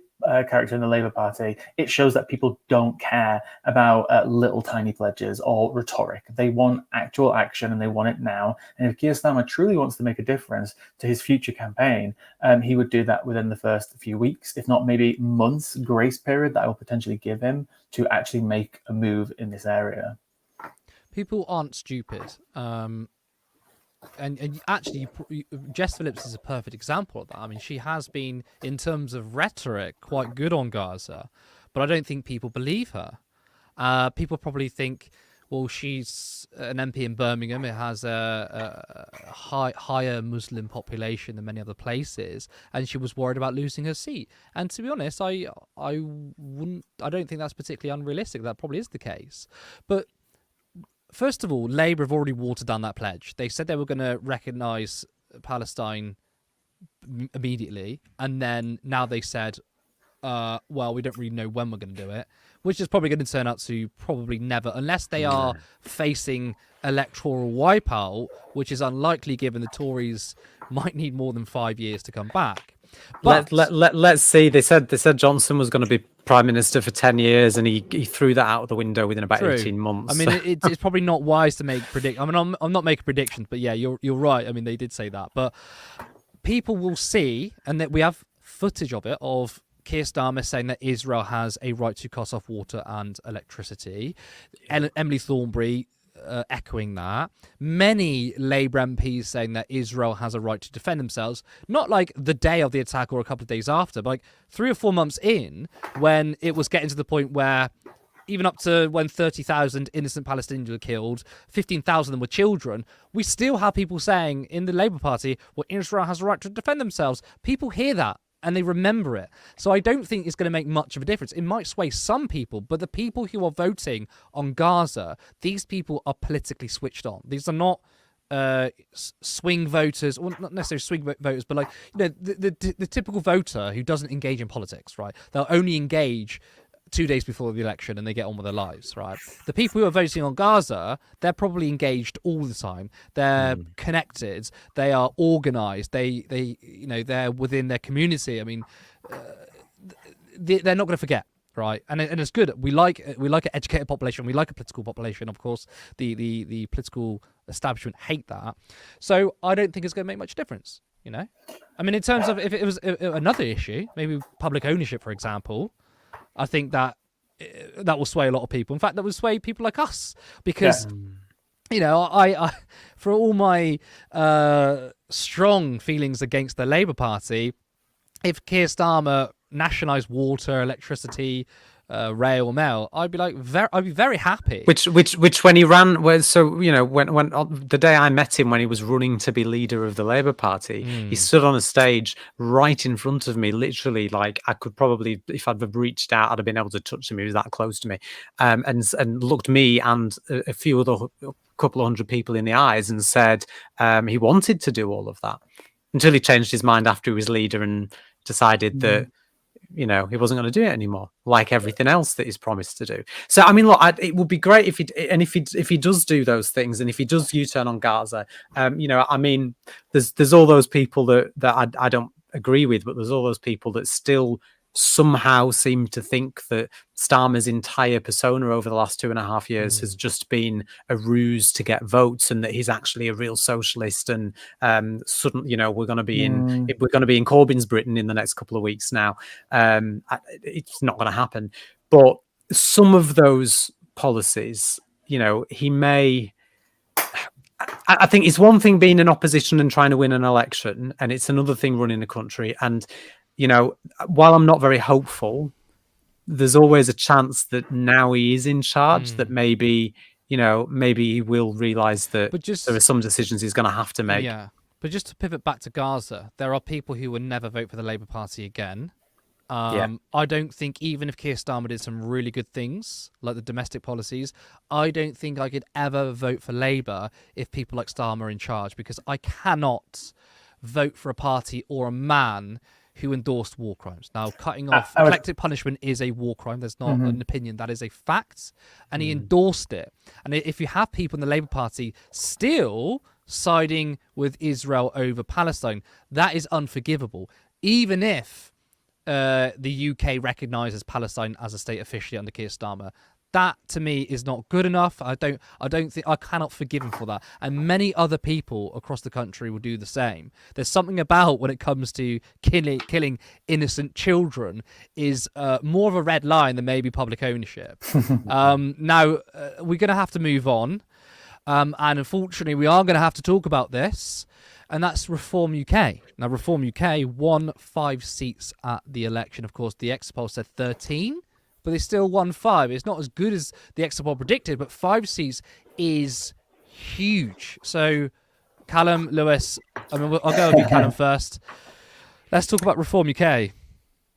character in the Labour Party, it shows that people don't care about little tiny pledges or rhetoric. They want actual action and they want it now. And if Keir Starmer truly wants to make a difference to his future campaign, he would do that within the first few weeks, if not maybe months grace period that I will potentially give him to actually make a move in this area. People aren't stupid. And actually, Jess Phillips is a perfect example of that. I mean, she has been, in terms of rhetoric, quite good on Gaza, but I don't think people believe her. People probably think, well, she's an MP in Birmingham. It has a higher Muslim population than many other places, and she was worried about losing her seat. And to be honest, I don't think that's particularly unrealistic. That probably is the case. But first of all, Labour have already watered down that pledge. They said they were going to recognise Palestine immediately, and then now they said, well, we don't really know when we're going to do it, which is probably going to turn out to probably never, unless they are facing electoral wipeout, which is unlikely given the Tories might need more than 5 years to come back. But let's see. They said Johnson was going to be Prime Minister for 10 years, and he threw that out of the window within about 18 months. I mean, it's probably not wise to make predictions. I mean, I'm not making predictions, but yeah, you're right. I mean, they did say that, but people will see, and that we have footage of it, of Keir Starmer saying that Israel has a right to cut off water and electricity, and Emily Thornberry echoing that. Many Labour MPs saying that Israel has a right to defend themselves, not like the day of the attack or a couple of days after, but like 3 or 4 months in, when it was getting to the point where even up to when 30,000 innocent Palestinians were killed, 15,000 of them were children, we still have people saying in the Labour Party, well, Israel has a right to defend themselves. People hear that and they remember it. So I don't think it's going to make much of a difference. It might sway some people, but the people who are voting on Gaza, these people are politically switched on. These are not swing voters, or not necessarily swing voters, but like, the typical voter who doesn't engage in politics, right? They'll only engage 2 days before the election and they get on with their lives, right? The people who are voting on Gaza, they're probably engaged all the time. They're connected. They are organized. They're within their community. I mean, they're not going to forget, right? And it's good. We like an educated population. We like a political population. Of course, the political establishment hate that. So I don't think it's going to make much difference, I mean, in terms of if it was another issue, maybe public ownership, for example, I think that will sway a lot of people. In fact, that will sway people like us because, I for all my strong feelings against the Labour Party, if Keir Starmer nationalised water, electricity, Rail or Mail, I'd be like, I'd be very happy. Which when he ran, when the day I met him when he was running to be leader of the Labour Party, he stood on a stage right in front of me, literally, like I could probably, if I'd have reached out, I'd have been able to touch him. He was that close to me, and looked me and a few other couple of hundred people in the eyes and said he wanted to do all of that, until he changed his mind after he was leader and decided that, he wasn't going to do it anymore, like everything else that he's promised to do. So, I mean, look, it would be great if he does do those things, and if he does U-turn on Gaza, I mean, there's all those people that I don't agree with, but there's all those people that still somehow seem to think that Starmer's entire persona over the last 2.5 years has just been a ruse to get votes, and that he's actually a real socialist. And suddenly, we're going to be in Corbyn's Britain in the next couple of weeks now. It's not going to happen. But some of those policies, he may. I think it's one thing being in opposition and trying to win an election, and it's another thing running a country. And while I'm not very hopeful, there's always a chance that now he is in charge, that maybe he will realize that there are some decisions he's going to have to make. Yeah, but just to pivot back to Gaza, there are people who would never vote for the Labour Party again. I don't think, even if Keir Starmer did some really good things, like the domestic policies, I don't think I could ever vote for Labour if people like Starmer are in charge, because I cannot vote for a party or a man who endorsed war crimes. Now, cutting off collective punishment is a war crime. There's not an opinion. That is a fact. And he endorsed it. And if you have people in the Labour Party still siding with Israel over Palestine, that is unforgivable. Even if the UK recognises Palestine as a state officially under Keir Starmer, that to me is not good enough. I don't think I cannot forgive him for that. And many other people across the country will do the same. There's something about when it comes to killing innocent children is more of a red line than maybe public ownership. Now, we're going to have to move on. And unfortunately, we are going to have to talk about this. And that's Reform UK. Now, Reform UK won 5 seats at the election. Of course, the exit poll said 13. But they still won 5. It's not as good as the exit poll predicted, but 5 seats is huge. So, Callum, Lewis, I'll go with you, Callum, first. Let's talk about Reform UK.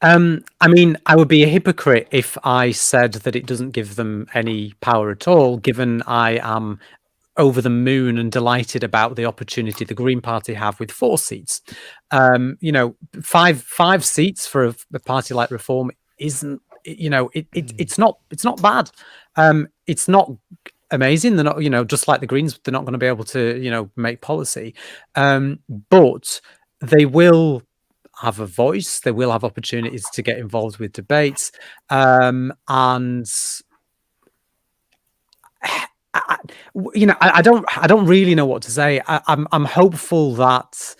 I mean, I would be a hypocrite if I said that it doesn't give them any power at all, given I am over the moon and delighted about the opportunity the Green Party have with 4 seats. 5 seats for a party like Reform isn't. It's not bad. It's not amazing. They're not, just like the Greens, they're not going to be able to, make policy. But they will have a voice. They will have opportunities to get involved with debates. And I don't really know what to say. I'm hopeful that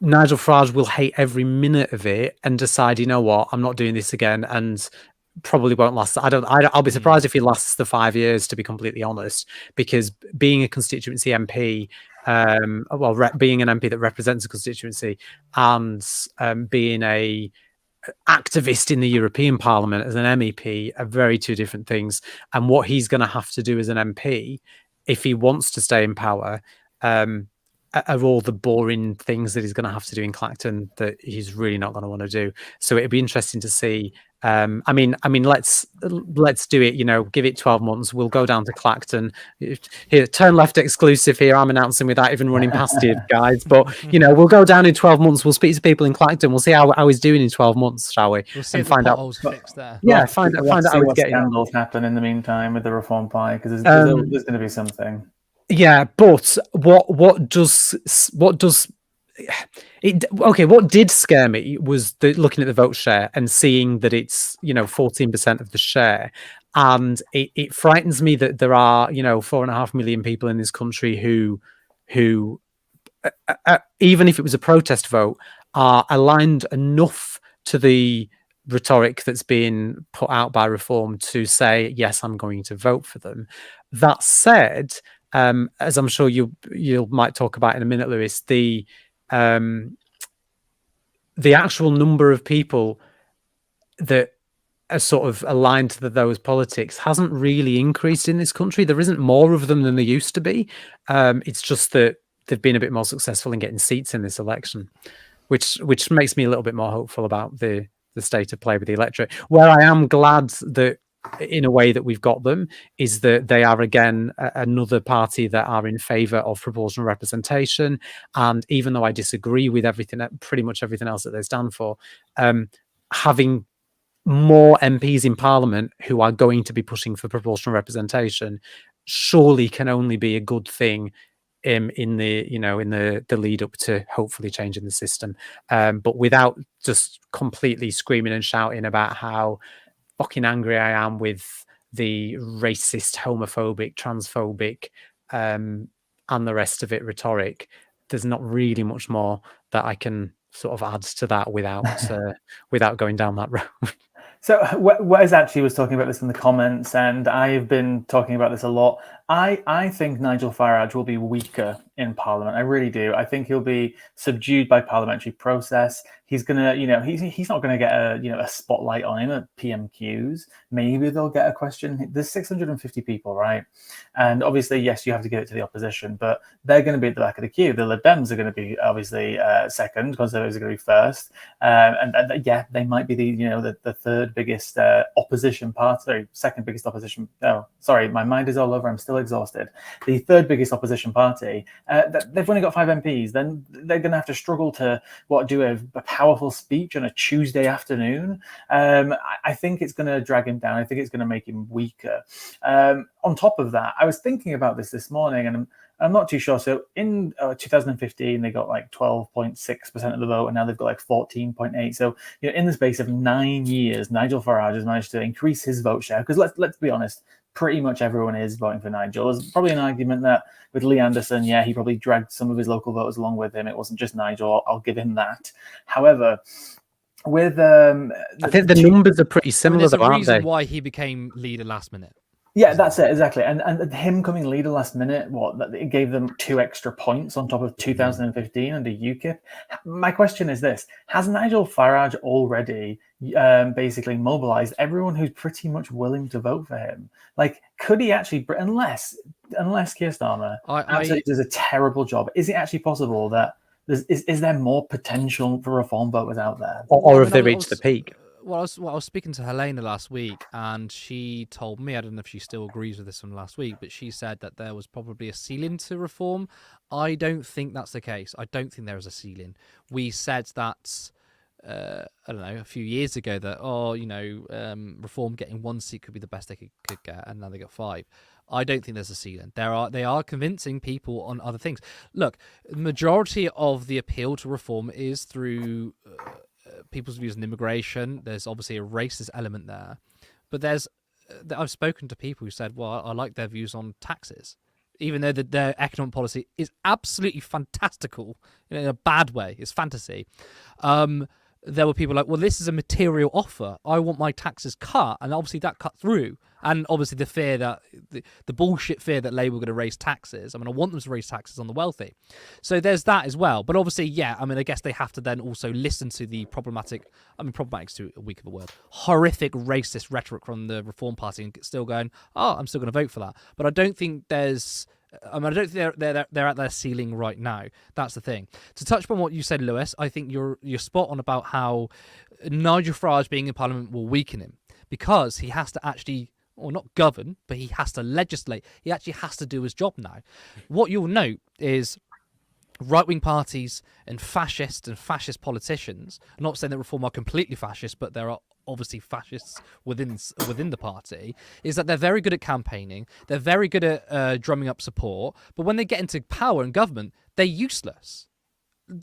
Nigel Farage will hate every minute of it and decide, you know what, I'm not doing this again, and probably won't last. I'll be surprised if he lasts the 5 years, to be completely honest, because being a constituency MP, being an MP that represents a constituency, and being a activist in the European Parliament as an MEP are very two different things. And what he's going to have to do as an MP, if he wants to stay in power, are all the boring things that he's going to have to do in Clacton that he's really not going to want to do. So it'd be interesting to see. I mean, let's do it. Give it 12 months. We'll go down to Clacton. Here, turn left exclusive. Here, I'm announcing without even running past you guys. But we'll go down in 12 months. We'll speak to people in Clacton. We'll see how he's doing in 12 months, shall we? We'll see and find out. Fixed there. Yeah, find out how he's getting. Scandals happen in the meantime with the Reform Party, because there's going to be something. Yeah, but what did scare me was looking at the vote share and seeing that it's 14% of the share, and it frightens me that there are 4.5 million people in this country who even if it was a protest vote, are aligned enough to the rhetoric that's being put out by Reform to say, yes, I'm going to vote for them. That said, as I'm sure you might talk about in a minute, Lewis, the actual number of people that are sort of aligned to those politics hasn't really increased in this country. There isn't more of them than there used to be. It's just that they've been a bit more successful in getting seats in this election, which makes me a little bit more hopeful about the state of play with the electorate. Where I am glad that, in a way, that we've got them is that they are again another party that are in favour of proportional representation. And even though I disagree with pretty much everything else that they stand for, having more MPs in Parliament who are going to be pushing for proportional representation surely can only be a good thing in the lead up to hopefully changing the system, but without just completely screaming and shouting about how fucking angry I am with the racist, homophobic, transphobic, and the rest of it rhetoric. There's not really much more that I can sort of add to that without going down that road. So Wes actually was talking about this in the comments, and I've been talking about this a lot. I think Nigel Farage will be weaker in Parliament. I really do. I think he'll be subdued by parliamentary process. He's gonna, he's not gonna get a spotlight on him at PMQs. Maybe they'll get a question. There's 650 people, right? And obviously, yes, you have to give it to the opposition, but they're going to be at the back of the queue. The Lib Dems are going to be obviously second. Conservatives are going to be first, and yeah, they might be the third biggest opposition party. Sorry, second biggest opposition. Oh, sorry, my mind is all over. I'm still exhausted. The third biggest opposition party. They've only got 5 MPs. Then they're going to have to struggle to do a powerful speech on a Tuesday afternoon. I think it's going to drag him down. I think it's going to make him weaker. On top of that, I was thinking about this morning, and I'm not too sure. So in 2015, they got like 12.6% of the vote, and now they've got like 14.8%. So in the space of 9 years, Nigel Farage has managed to increase his vote share. Because let's be honest, pretty much everyone is voting for Nigel. There's probably an argument that with Lee Anderson, yeah, he probably dragged some of his local voters along with him. It wasn't just Nigel. I'll give him that. However, with I think the numbers are pretty similar. There's a reason why he became leader last minute. Yeah, that's it, exactly. And him coming leader last minute, it gave them 2 extra points on top of 2015 under UKIP. My question is this: has Nigel Farage already basically mobilized everyone who's pretty much willing to vote for him? Like, could he actually, unless Keir Starmer absolutely does a terrible job, is it actually possible that is there more potential for reform voters out there, or have they reached the peak? Well, I was speaking to Helena last week, and she told me, I don't know if she still agrees with this from last week, but she said that there was probably a ceiling to reform. I don't think that's the case. I don't think there is a ceiling. We said that, I don't know, a few years ago that, reform getting 1 seat could be the best they could get, and now they got 5. I don't think there's a ceiling. They are convincing people on other things. Look, the majority of the appeal to reform is through people's views on immigration. There's obviously a racist element there, but I've spoken to people who said, well, I like their views on taxes, even though their economic policy is absolutely fantastical in a bad way. It's fantasy. There were people like, well, this is a material offer. I want my taxes cut, and obviously that cut through. And obviously the fear that the bullshit fear that Labour were going to raise taxes. I mean, I want them to raise taxes on the wealthy. So there's that as well. But obviously, yeah, I mean, I guess they have to then also listen to the problematic's too weak of a word, horrific racist rhetoric from the Reform Party and still going, oh, I'm still going to vote for that. But I don't think there's... I don't think they're at their ceiling right now. That's the thing. To touch upon what you said, Lewis, I think you're spot on about how Nigel Farage being in Parliament will weaken him, because he has to actually, or not govern, but he has to legislate. He actually has to do his job now. What you'll note is right-wing parties and fascist politicians, I'm not saying that Reform are completely fascist, but there are obviously fascists within the party, is that they're very good at campaigning, they're very good at drumming up support, but when they get into power and government, they're useless.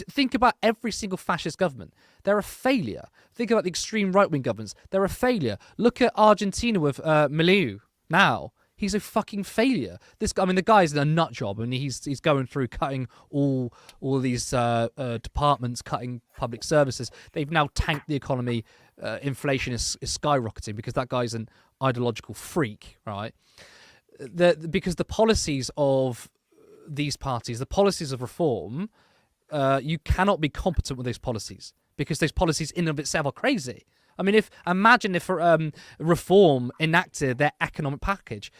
Think about every single fascist government. They're a failure. Think about the extreme right-wing governments. They're a failure. Look at Argentina with Milieu now. He's a fucking failure. The guy's in a nut job, and he's going through cutting all these departments, cutting public services. They've now tanked the economy. Inflation is skyrocketing because that guy's an ideological freak, right? Because the policies of these parties, the policies of reform, you cannot be competent with those policies because those policies in and of itself are crazy. I mean, imagine if Reform enacted their economic package,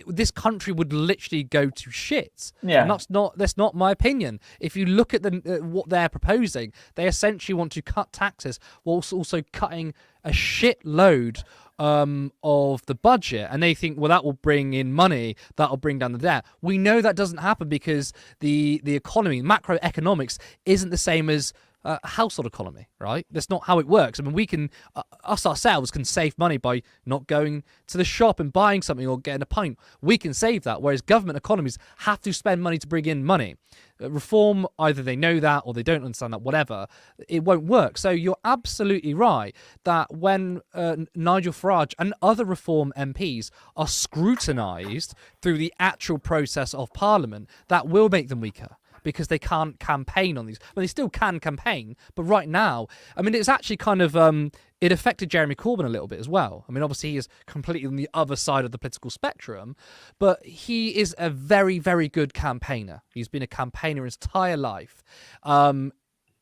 this country would literally go to shit. Yeah. And that's not my opinion. If you look at what they're proposing, they essentially want to cut taxes whilst also cutting a shitload of the budget, and they think, well, that will bring in money, that'll bring down the debt. We know that doesn't happen because the economy, macroeconomics, isn't the same as household economy, right? That's not how it works. I mean, we can, us ourselves can save money by not going to the shop and buying something or getting a pint. We can save that, whereas government economies have to spend money to bring in money. Reform, either they know that or they don't understand that, whatever, it won't work. So you're absolutely right that when Nigel Farage and other Reform MPs are scrutinised through the actual process of Parliament, that will make them weaker, because they can't campaign on these. Well, they still can campaign, but right now, I mean, it's actually kind of, it affected Jeremy Corbyn a little bit as well. I mean, obviously he is completely on the other side of the political spectrum, but he is a very, very good campaigner. He's been a campaigner his entire life. In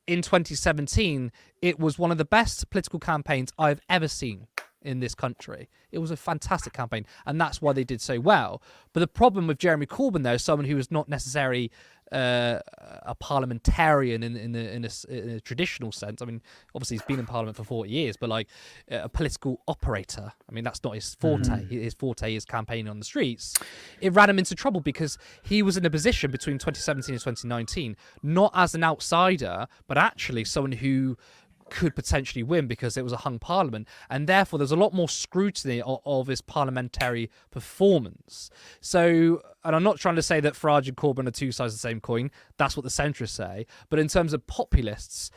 2017, it was one of the best political campaigns I've ever seen in this country. It was a fantastic campaign, and that's why they did so well. But the problem with Jeremy Corbyn, though, is someone who is not necessarily a parliamentarian in a traditional sense. I mean, obviously he's been in Parliament for 40 years, but like a political operator. I mean, that's not his forte. His forte is campaigning on the streets. It ran him into trouble because he was in a position between 2017 and 2019, not as an outsider, but actually someone who could potentially win because it was a hung parliament, and therefore there's a lot more scrutiny of his parliamentary performance. So, and I'm not trying to say that Farage and Corbyn are two sides of the same coin, that's what the centrists say, but in terms of populists,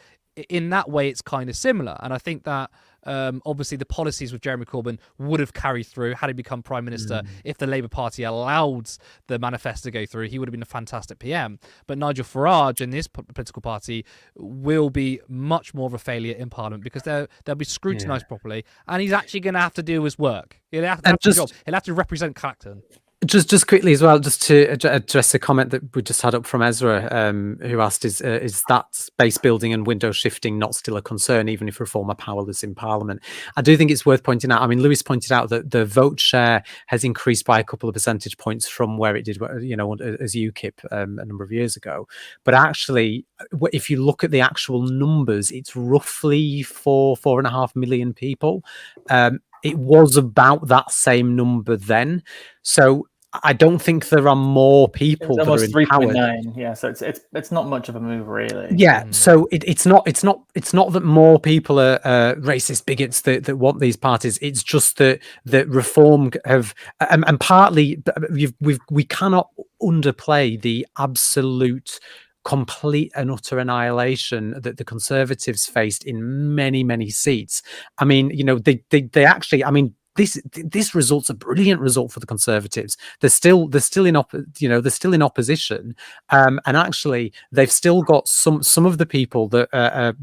in that way it's kind of similar. And I think that obviously the policies with Jeremy Corbyn would have carried through had he become Prime Minister. If the Labour Party allowed the manifesto to go through, he would have been a fantastic PM. But Nigel Farage and his political party will be much more of a failure in Parliament because they'll be scrutinised properly, and he's actually going to have to do his work. He'll have to represent Clacton. Just quickly as well, just to address a comment that we just had up from Ezra, who asked, is that base building and window shifting not still a concern, even if Reform are powerless in Parliament? I do think it's worth pointing out. I mean, Lewis pointed out that the vote share has increased by a couple of percentage points from where it did, you know, as UKIP a number of years ago. But actually, if you look at the actual numbers, it's roughly 4.5 million people. It was about that same number then. So I don't think there are more people that are empowered. 3.9. Yeah, so it's not much of a move, really. Yeah, so it's not that more people are racist bigots that want these parties. It's just that Reform have, and partly we cannot underplay the absolute complete and utter annihilation that the Conservatives faced in many seats. I mean, you know, they actually, I mean, this result's a brilliant result for the Conservatives. They're still in opposition, and actually they've still got some of the people that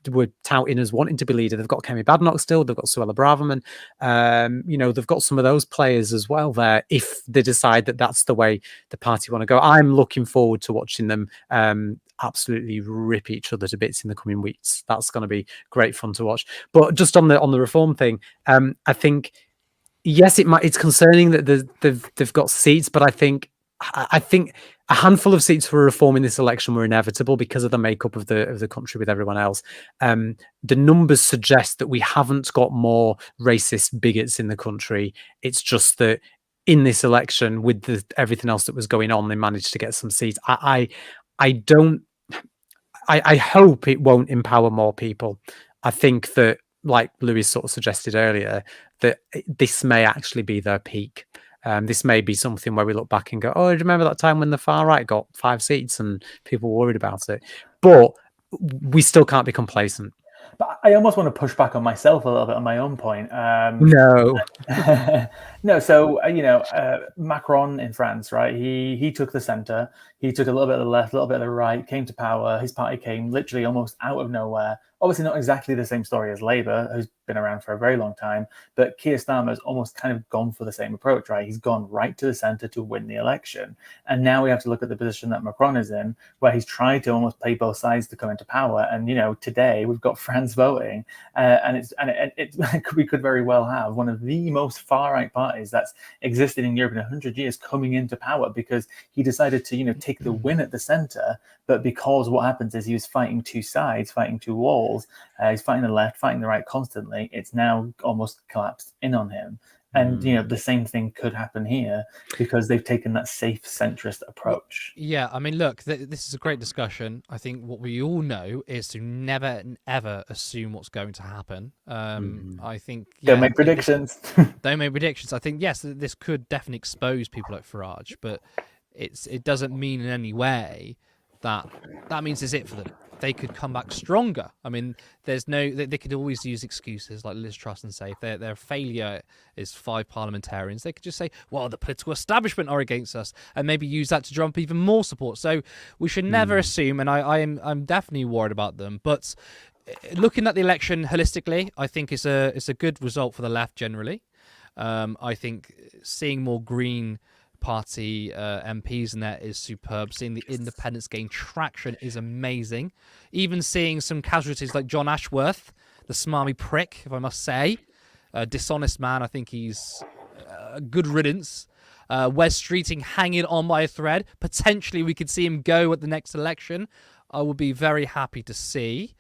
were touting as wanting to be leader. They've got Kemi Badenoch still. They've got Suella Braverman. You know, they've got some of those players as well there. If they decide that that's the way the party want to go, I'm looking forward to watching them absolutely rip each other to bits in the coming weeks. That's going to be great fun to watch. But just on the Reform thing, I think yes, it's concerning that they've got seats, but I think a handful of seats for Reform in this election were inevitable because of the makeup of the country with everyone else. The numbers suggest that we haven't got more racist bigots in the country. It's just that in this election, with everything else that was going on, they managed to get some seats. I hope it won't empower more people. I think that, like Lewis sort of suggested earlier, that this may actually be their peak. This may be something where we look back and go, oh, do you remember that time when the far right got 5 seats and people were worried about it? But we still can't be complacent. But I almost want to push back on myself a little bit on my own point. No. No, so, you know, Macron in France, right? He took the centre. He took a little bit of the left, a little bit of the right, came to power. His party came literally almost out of nowhere, Obviously not exactly the same story as Labour, who's been around for a very long time, but Keir Starmer has almost kind of gone for the same approach, right? He's gone right to the centre to win the election. And now we have to look at the position that Macron is in, where he's tried to almost play both sides to come into power. And, today we've got France voting, and we could very well have one of the most far-right parties that's existed in Europe in 100 years coming into power, because he decided to, take the win at the centre. But because what happens is he was fighting two sides, fighting two walls, he's fighting the left, fighting the right constantly. It's now almost collapsed in on him. And, the same thing could happen here because they've taken that safe centrist approach. Yeah, I mean, look, this is a great discussion. I think what we all know is to never, ever assume what's going to happen. I think... Don't make predictions. Don't make predictions. I think, yes, this could definitely expose people like Farage, but it doesn't mean in any way that means it's it for them. They could come back stronger. I mean, they could always use excuses like Liz Truss and say if their failure is 5 parliamentarians, they could just say, well, the political establishment are against us, and maybe use that to drum up even more support. So we should never assume, and I'm definitely worried about them. But looking at the election holistically, I think it's a good result for the left generally. I think seeing more Green Party MPs in there is superb. Seeing the independents gain traction is amazing. Even seeing some casualties like John Ashworth, the smarmy prick, if I must say, a dishonest man. I think he's a good riddance. Wes Streeting hanging on by a thread. Potentially we could see him go at the next election. I would be very happy to see.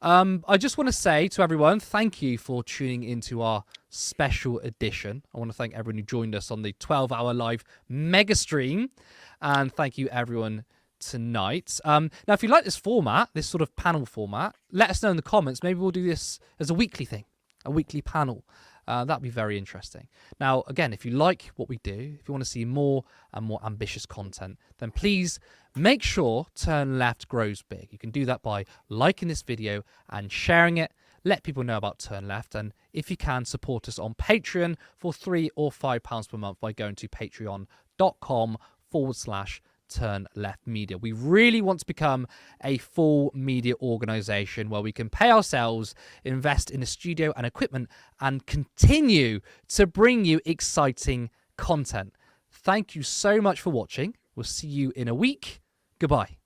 I just want to say to everyone, thank you for tuning into our special edition. I want to thank everyone who joined us on the 12-hour live mega stream, and thank you everyone tonight. Now, if you like this format, this sort of panel format, let us know in the comments. Maybe we'll do this as a weekly thing, a weekly panel. That'd be very interesting. Now, again, if you like what we do, if you want to see more and more ambitious content, then please make sure Turn Left grows big. You can do that by liking this video and sharing it. Let people know about Turn Left. And if you can, support us on Patreon for £3 or £5 per month by going to patreon.com/Turn Left Media. We really want to become a full media organisation where we can pay ourselves, invest in a studio and equipment, and continue to bring you exciting content. Thank you so much for watching. We'll see you in a week. Goodbye.